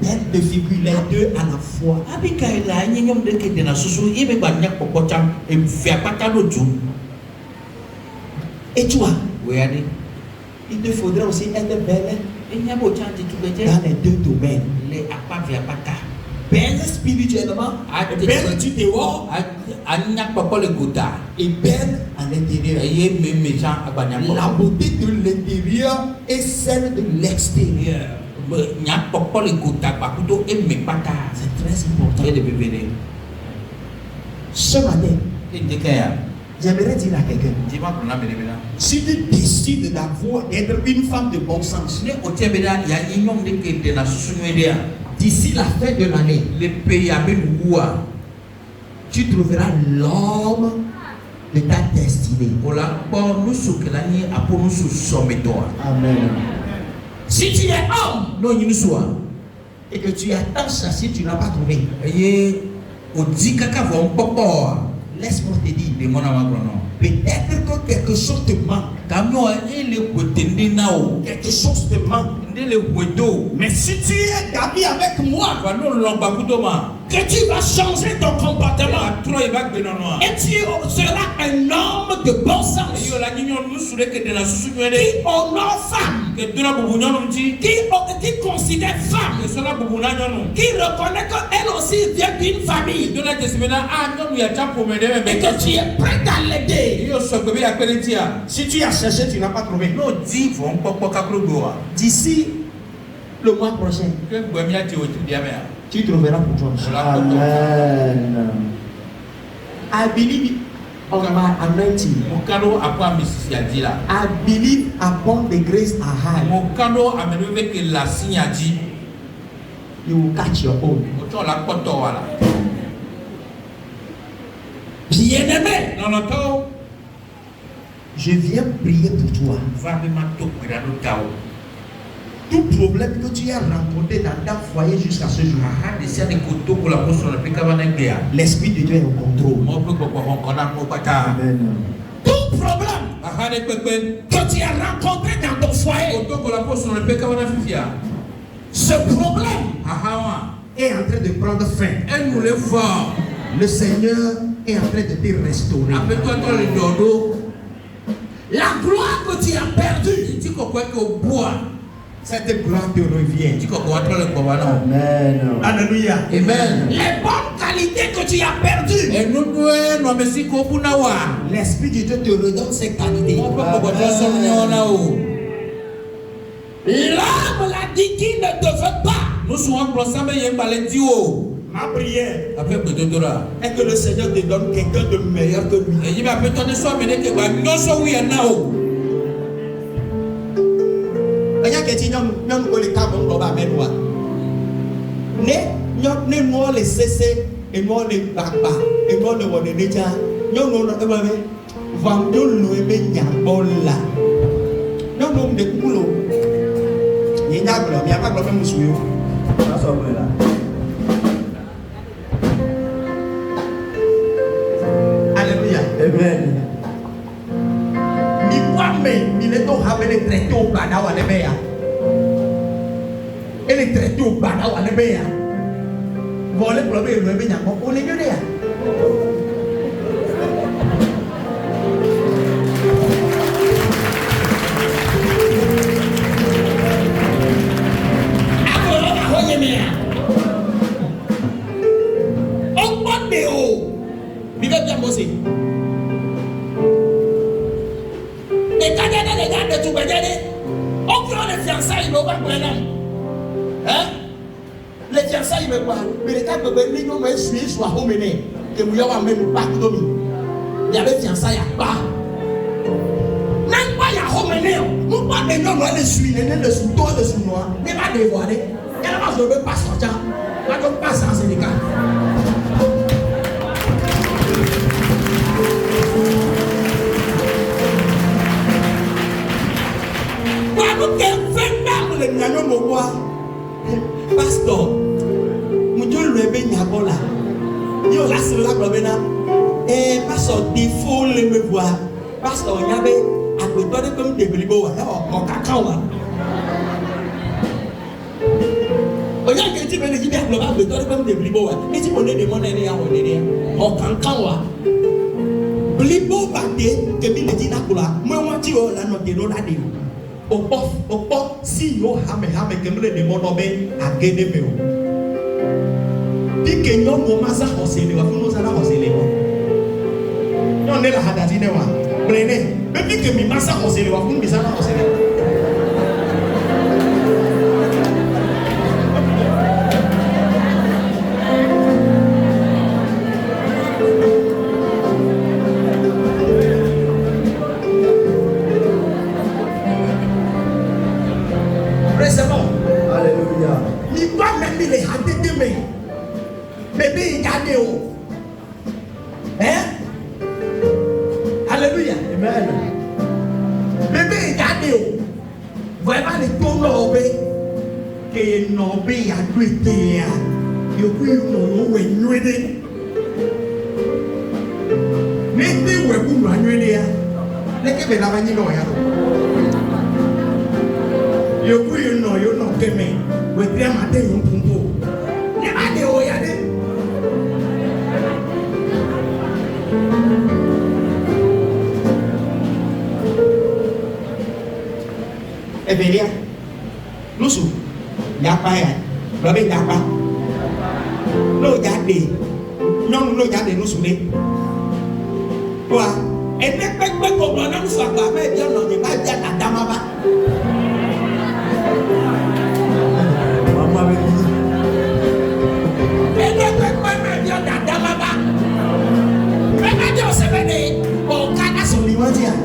Belle de figure, les deux à la fois. Abigail a un homme de qui est dans la sous il veut gagner pour potam et faire pas ta l'autre. Et toi? Oui, allez. Il te faudrait aussi être belle. Il n'y a pas de chance dans les deux domaines. Les appas via pata. Belle spirituellement, belle du dehors, et belle à l'intérieur. La beauté de l'intérieur et celle de l'extérieur. C'est très important. Ce matin, J'aimerais dire à quelqu'un, si tu décides d'être une femme de bon sens, d'ici la fin de l'année, tu trouveras l'homme de ta destinée. Amen. Si tu es homme et que tu attends ça, si tu n'as pas trouvé, laisse-moi te dire, peut-être que quelque chose te manque. Quelque chose te manque. Mais si tu es d'amis avec moi, que tu vas changer ton comportement et tu seras un homme de bon sens qui honore femme, qui considère femme, qui reconnaît qu'elle aussi vient d'une famille et que tu es prêt à l'aider. Si tu as cherché, tu n'as pas trouvé. D'ici le mois prochain, tu trouveras pour toi. Amen. I believe on my anointing. I believe upon the grace I have. You will catch your own. Bien-aimé, je viens prier pour toi. Tout problème que tu as rencontré dans ta foyer jusqu'à ce jour, l'Esprit de Dieu est au contrôle. Amen. Tout problème que tu as rencontré dans ton foyer, ce problème est en train de prendre fin. Le Seigneur est en train de te restaurer. La gloire que tu as perdue, cette gloire te revient. Amen. Alléluia. Amen. Les bonnes qualités que tu as perdues, l'Esprit de Dieu te redonne ces qualités. L'homme l'a dit qu'il ne te veut pas. Ma prière est que le Seigneur te donne quelqu'un de meilleur que lui. Alléluia. Amen. Il est traité au Bada ou à l'Ebea. Elle est traitée au Bada ou à l'Ebea. Voilà le problème, le Ebea, on est mieux là. On va dehors. Il va bien bosser. Et quand il y a des gars de tout bagage, on prend les fiançailles, il va pas prendre. Hein? Les fiançailles, il va pas. Mais les gars peuvent venir, nous, mais suivre, soit homené. Que vous avez même pas de il y avait fiançailles à pas. Même pas il y a homené. Nous, pas de nous, on les suit, les sous toi, les sous noir. Mais pas de voir. Et là, je ne veux pas sortir. Je ne veux pas sortir, les gars. Pastor, mon Dieu le bien là. Yo là c'est là problème là. Pastor défaut le me voir. Pastor il y avait à côté de comme des blibo là en cacao là. On y a que tu veux dire bien le bas de comme des blibo là. Et tu connais des monnaies là en cacao là. Blibo baté que mi dit là pour là. Moi tu là non de là de. Opo si yo hame kemle de monobe agene meo. Dike nyo no masa hosele wa funo sana hosele wa. Nyo ne la hadati ne wa. Brene, be dike mi masa hosele wa funo bisana hosele. no be a great day. You will know when you're ready. Maybe we're going to run ready. Let me have any lawyer. You will know you're not coming with them at the Yumpo. Never the way I did. Ebelia, Lusu, Yapaya, Robin Yapa, no Yadi, no Yadi Lusule. Wah, and the back of one of Saka, maybe you're not the bad Adamaba. Mamma, and the back of your Adamaba. Remember your 7 days, or Canas only one year.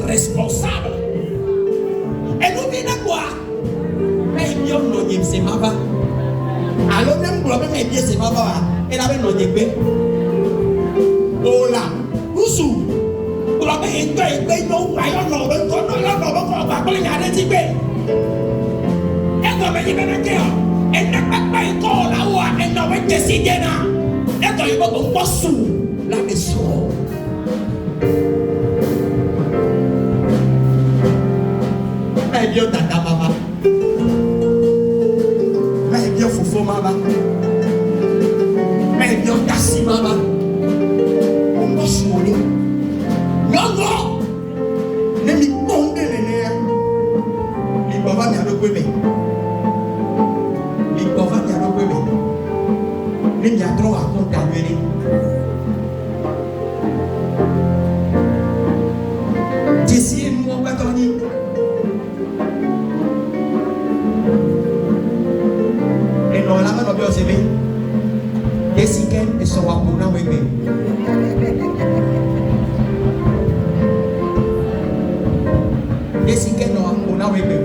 Responsable. Et nous venons quoi? Mais il y a un nom c'est ma va. Alors même pour même bien c'est ma va. Elle avait non yébe. Oh là, Oussou. Pour la paix et non voyons non ben qu'on non va pas les garder tibé. Et comme il va mettre et n'a pas encore là où elle n'a pas décidé là. Et quand il va on pas sous la maison. Bien tata mama, mais bien foufou mama, mais bien tassi mama, on va chouiner. Non, ne m'y tombe les nerfs. Il va venir le premier. Il va venir le premier. Il y a trop à contaminer. D'ici moi on va gagner. Desiken is so wapuna webe. Desiken no wapuna webe.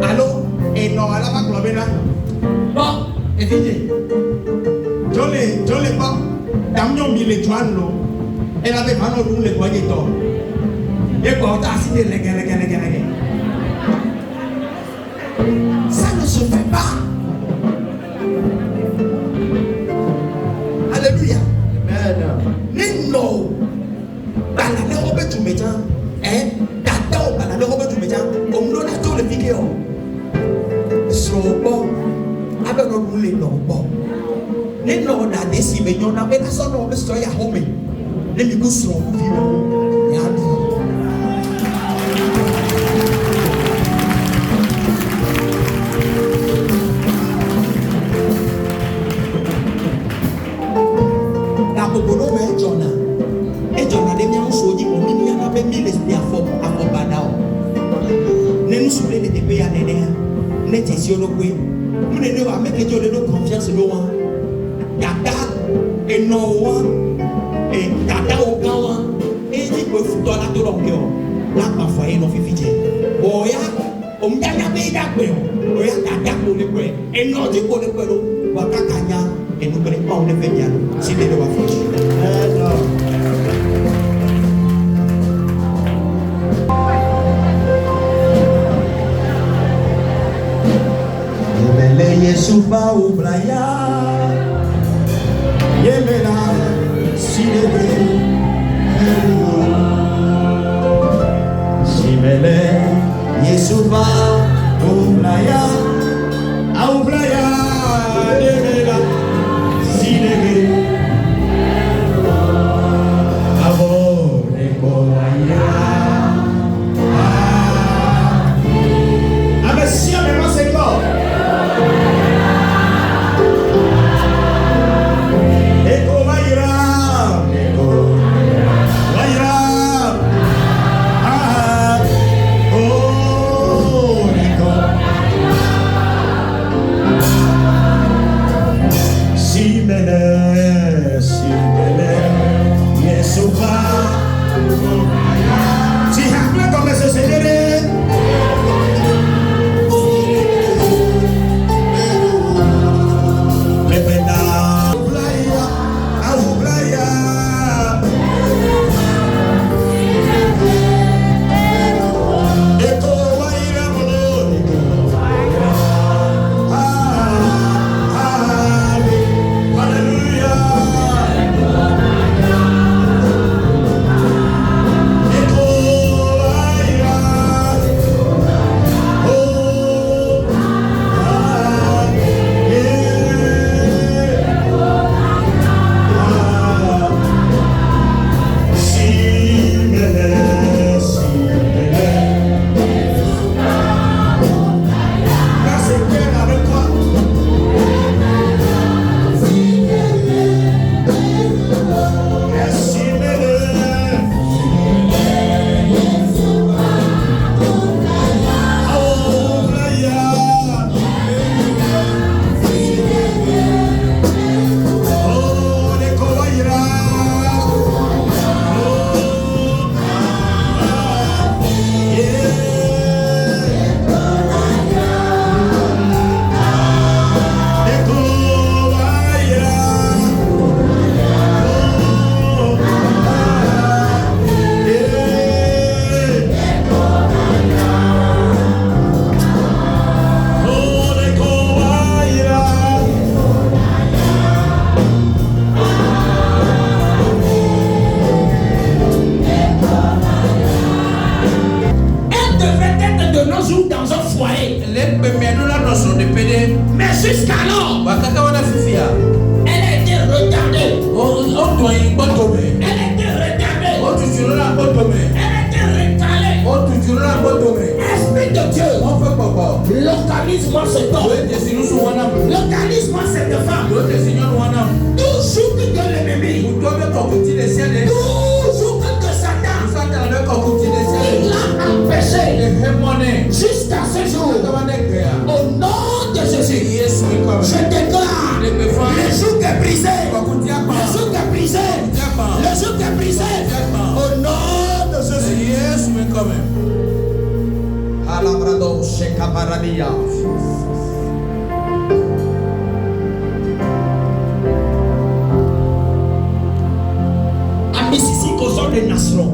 Allo, et no alama globena. Bon, et fini. Jole pas. Damio mille joanno. Elle avait pas non le poignet d'or. Et quoi t'as cité les gars. Ça ne se fait pas. On a fait la sonne on veut à home. Les micros sont vivants. La Bobono mais Jonah. Et Jonah les miens sont dit on n'y en avait mis l'esprit à Fobadao. Ne nous souvenez de pays à l'année. N'était sur le coup. Nous ne devons pas mettre de confiance loin. Et non, et tata au gawa, et il peut foutre la tour en cœur. Là, parfois, il n'en fait fidèle. Oya, on m'a dit d'accord. Oya, tata pour le prêt. Et non, tu pour le prêt. Wakakanya, et nous connaissons pas, on est fait bien. C'est des lois fauches. Yesufa ublaya. Yemela, Sinebe, Simele, Yesufa, Oublaya, Oublaya, Yemela, Sinebe, Abone, Boaya. Ah, mais si, mais c'est quoi? Oh Mais jusqu'alors, elle a été retardée. Elle a été retardée. Elle a été recalée. Esprit de Dieu, localise-moi cet homme. Localise-moi cette femme. Toujours que l'ennemi, toujours que Satan, il l'a empêché jusqu'à ce jour. Au nom de Jésus, je déclare le joug est brisé. Le joug est brisé. Le joug est brisé. Au nom de Jésus. Alabrado Shekaparadia. À Mississippi, au sol de Nasron.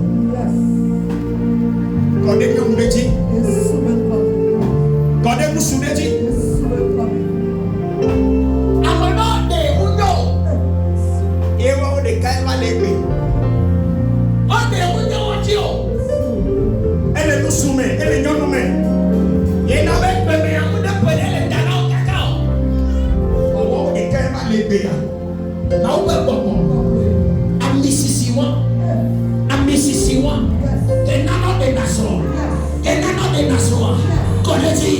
Quand est-ce que vous me dites? Quand est-ce que vous me dites? Amano de Mundo. Et on de Kaima Legbe. On de Mundo Otio. Elle nous soumet, elle nous soumet. Et nous avons fait un peu de cacao. On de Kaima Legbe. Nous avons fait un Mississippi. Que nano de Nasron. Que nano de Nasron. Connais-tu?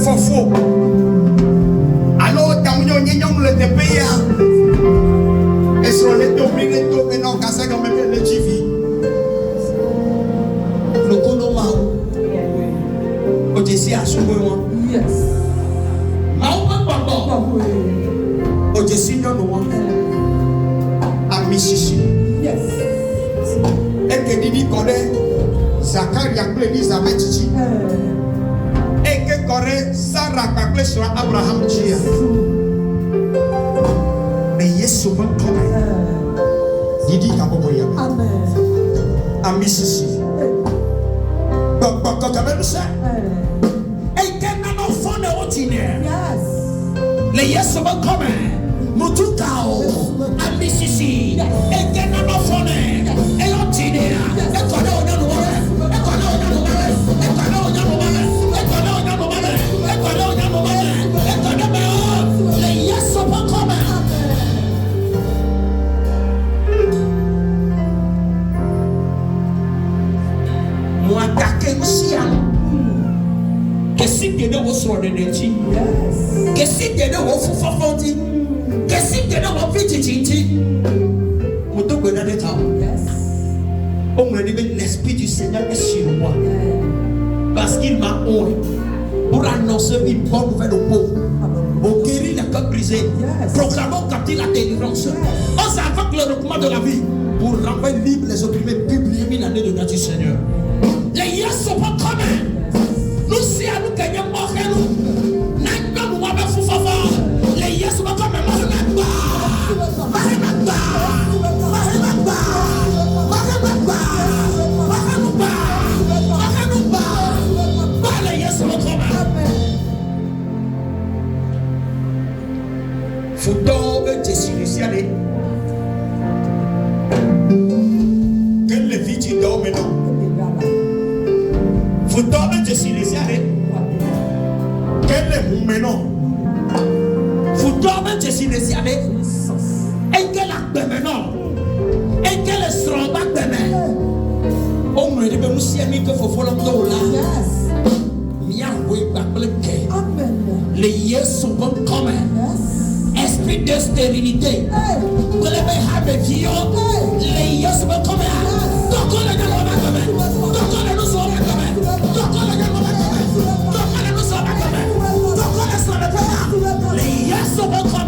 fofo. Alors, quand on y le pays, et sur les dominés, et non, quand ça, quand même, le TV. Le Konoma. Odessi a soulevé moi. Yes. Maouba Papa. Odessi non moi. A Mississi. Yes. Et que Didi connaît Zacharie appelé Elisabeth Titi. Et que connaît Sarah appelé sur Abraham Titi. Mais Yesu va comme Didi Kaboboya. Amen. A Mississi. Quand tu as ça. Les yes vont comme Mutukao, Amisisi, et Kenano Fone, et Otinea, et Kono, les yes vont comme moi, Kake que si tu ne was running in tea, que si tu ne was for fonti, que si tu ne was fitting, on te connaît le temps. On me dit que l'Esprit du Seigneur est sur moi, parce qu'il m'a oint pour annoncer une bonne nouvelle aux pauvres, pour guérir les cœurs brisés, proclamons captif la délivrance, on s'avance le recommand de la vie, pour renvoyer libre les opprimés, publier 1000 années de grâce du Seigneur. Les yeux sont pas communs. Nous si à nous gagner mort et nous n'avons pas nous faire foufafa. Les yes sont pas comme les yes sont comme faut donc décider que les filles dorment non. Faut dormir de silenciare. Quel est mon ménon? Faut dormir de silenciare. Et quel acte ménon? Et quel est strong back de ménon? On me dit que nous sommes mis que faut follow là. Yahweh back les yes sont bons comme esprit de stérilité. Pour les mecs de vie, les yes sont bons comme donc on est dans le donc on est nous sommes les yes sont bons comme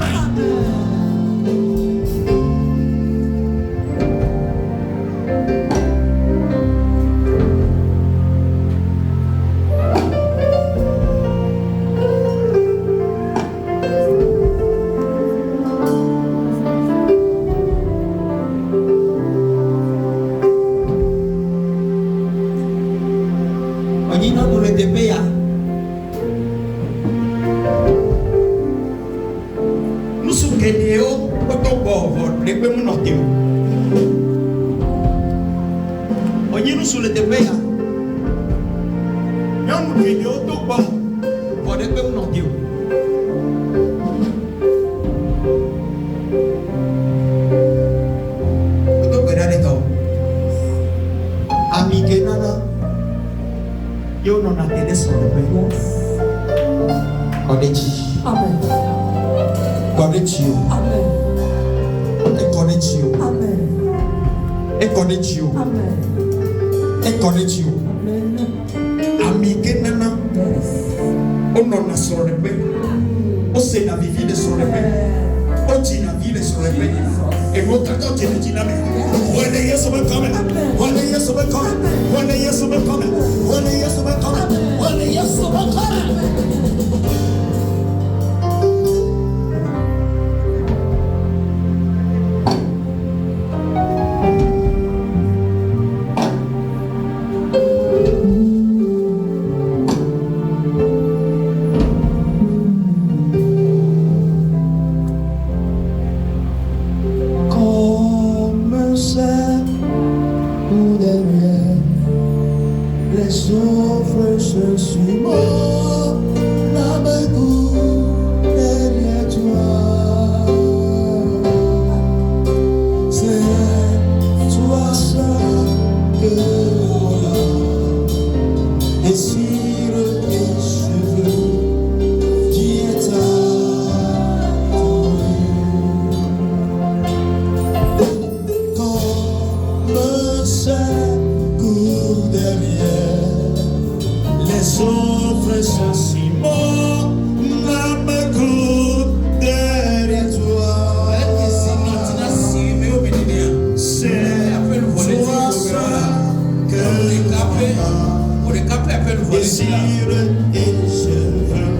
désire et je veux.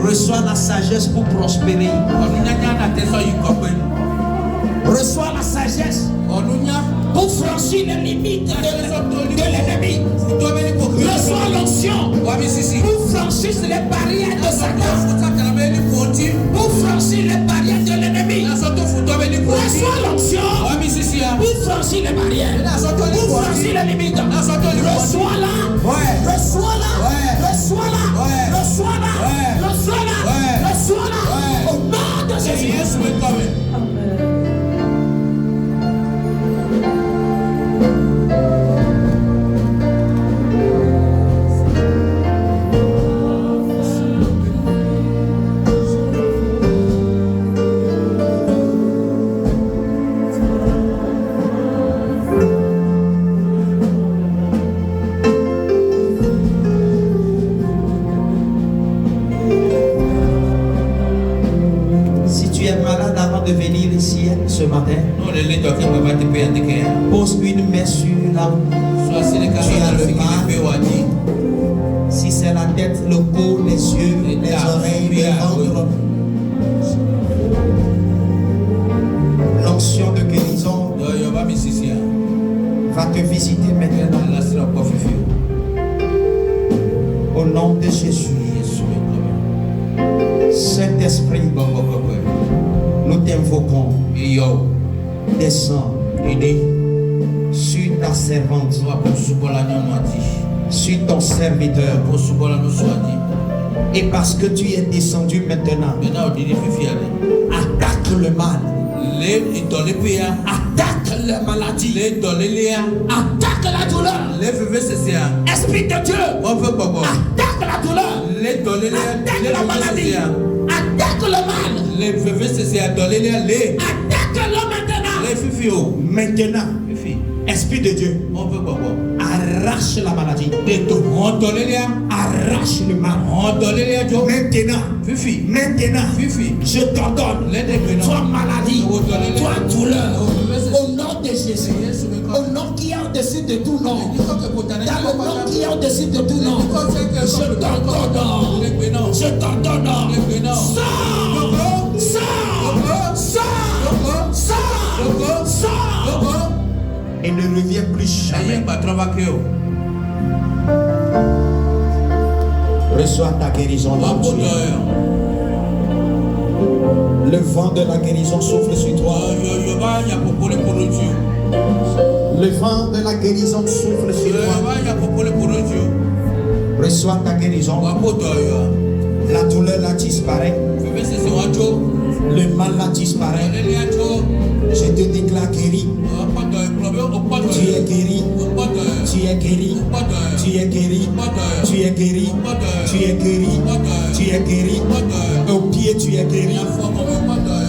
Reçois la sagesse pour prospérer. Reçois la sagesse pour franchir les limites de l'ennemi. Reçois l'onction pour franchir les barrières de Satan. Pour franchir les barrières de l'ennemi. Reçois l'onction pour franchir les barrières. Pour franchir les limites. Reçois-la. Reçois-la. Reçois-la. Reçois-la. Reçois-la. Reçois-la. Au nom de Jésus. De venir ici ce matin, pose une main sur là où tu as le mal. Si c'est la tête, le cou, les yeux, les oreilles, le ventre, l'onction de guérison va te visiter maintenant. Au nom de Jésus. Saint-Esprit, nous t'invoquons. Descends sur ta servante, sur ton serviteur. Et parce que tu es descendu maintenant, attaque le mal. Attaque la maladie. Attaque la douleur. Esprit de Dieu, attaque la douleur. Attaque la maladie. Attaque le mal. Attaque-le maintenant. Maintenant, Esprit de Dieu, arrache la maladie. Arrache le mal. Maintenant, je t'ordonne. Toi maladie, toi douleur, au nom de Jésus, au nom qui est au-dessus de tout nom, dans le nom qui est au-dessus de tout nom, je t'ordonne. Je t'ordonne. Sors. Et ne reviens plus jamais. Reçois ta guérison là où tu es. Le vent de la guérison souffle sur toi. Le vent de la guérison souffle sur toi. Reçois ta guérison. La douleur là disparaît. Le mal là disparaît. Je te déclare guéri. Tu es guéri. Tu es guéri. Tu es guéri. Tu es guéri. Tu es guéri. Tu es guéri. Au pied tu es guéri.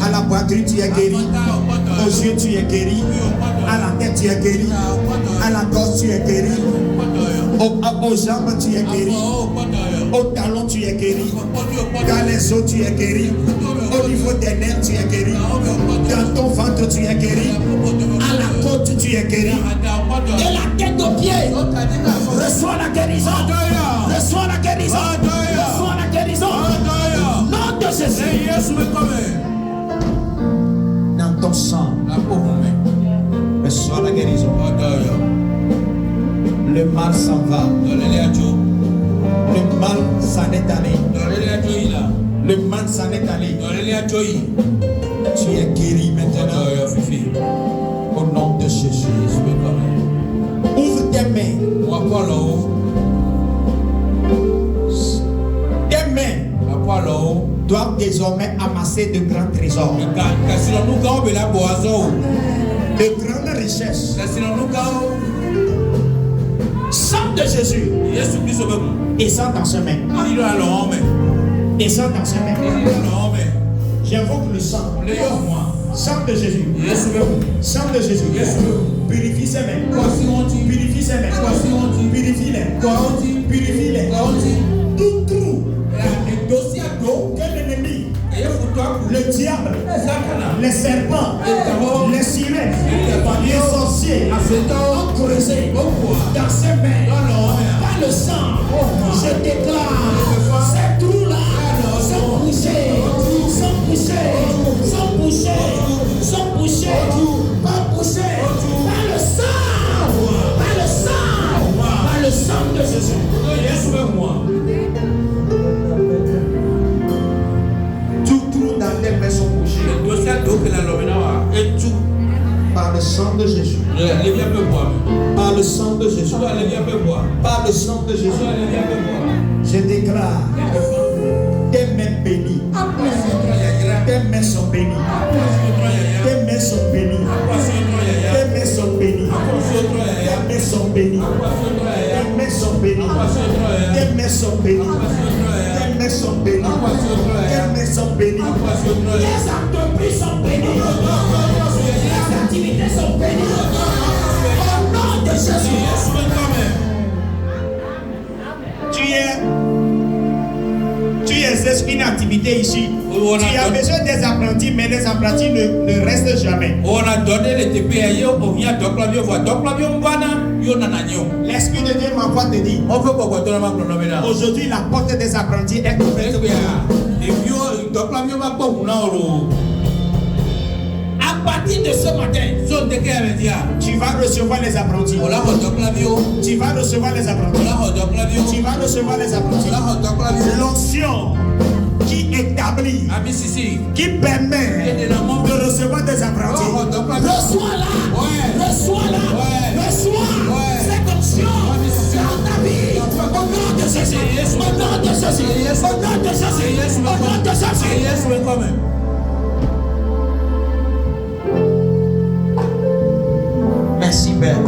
À la poitrine tu es guéri. Aux yeux tu es guéri. À la tête tu es guéri. À la gorge tu es guéri. Aux jambes tu es guéri. Au talon tu es guéri. Dans les os tu es guéri. Au niveau des nerfs tu es guéri. Dans ton ventre tu es guéri. À la côte tu es guéri. De la tête aux pieds. Reçois la guérison. Reçois la guérison. Reçois la guérison. Nom de Jésus. Dans ton sang. Reçois la guérison. Le mal s'en va. Le mal s'en est allé. Le mal s'en est allé. Tu es guéri maintenant. Au nom de Jésus. Ouvre tes mains. Tes mains doivent désormais amasser de grands trésors. De grandes richesses. Sang de Jésus. Descends dans ce main. Descends dans ce main. J'invoque le sang. Sang de Jésus. Sang de Jésus. Purifie ses mains. Purifie ses mains. Purifie-les. Purifie-les. Tout trou. Que l'ennemi, le diable, les serpents, les sirènes, les sorciers ont creusé dans ses mains. Par le sang, je déclare ces trous-là sont bouchés, sont bouchés, sont bouchés, sont bouchés, pas bouchés par le sang, par le sang, par le sang de Jésus. Tout trou dans tes mains sont bouchés par le sang de Jésus. Par le sang de Jésus. Par le sang de Jésus. Je déclare tes mains bénies. Tes mains sont bénies. Tes mains sont bénies. Tes mains sont bénies. Tes mains sont bénies. Tes mains sont bénies. Tes mains sont bénies. Tes mains sont bénies. Tes mains sont bénies. Les entreprises sont bénies. Les activités sont bénies. Au nom de Jésus. Tu exerces une activité ici. Tu as besoin des apprentis, mais les apprentis ne restent jamais. L'Esprit de Dieu m'envoie te dire. Aujourd'hui, la porte des apprentis est ouverte. À partir de ce matin, tu vas recevoir les apprentis. Tu vas recevoir les apprentis. Tu vas recevoir les apprentis. L'onction qui établit, qui permet de recevoir des apprentis. Reçois-la. Reçois-la. Reçois cette onction dans ta vie. Au nom de Jésus. Au nom de Jésus. Au nom de Jésus. Au nom de Jésus. Merci Père.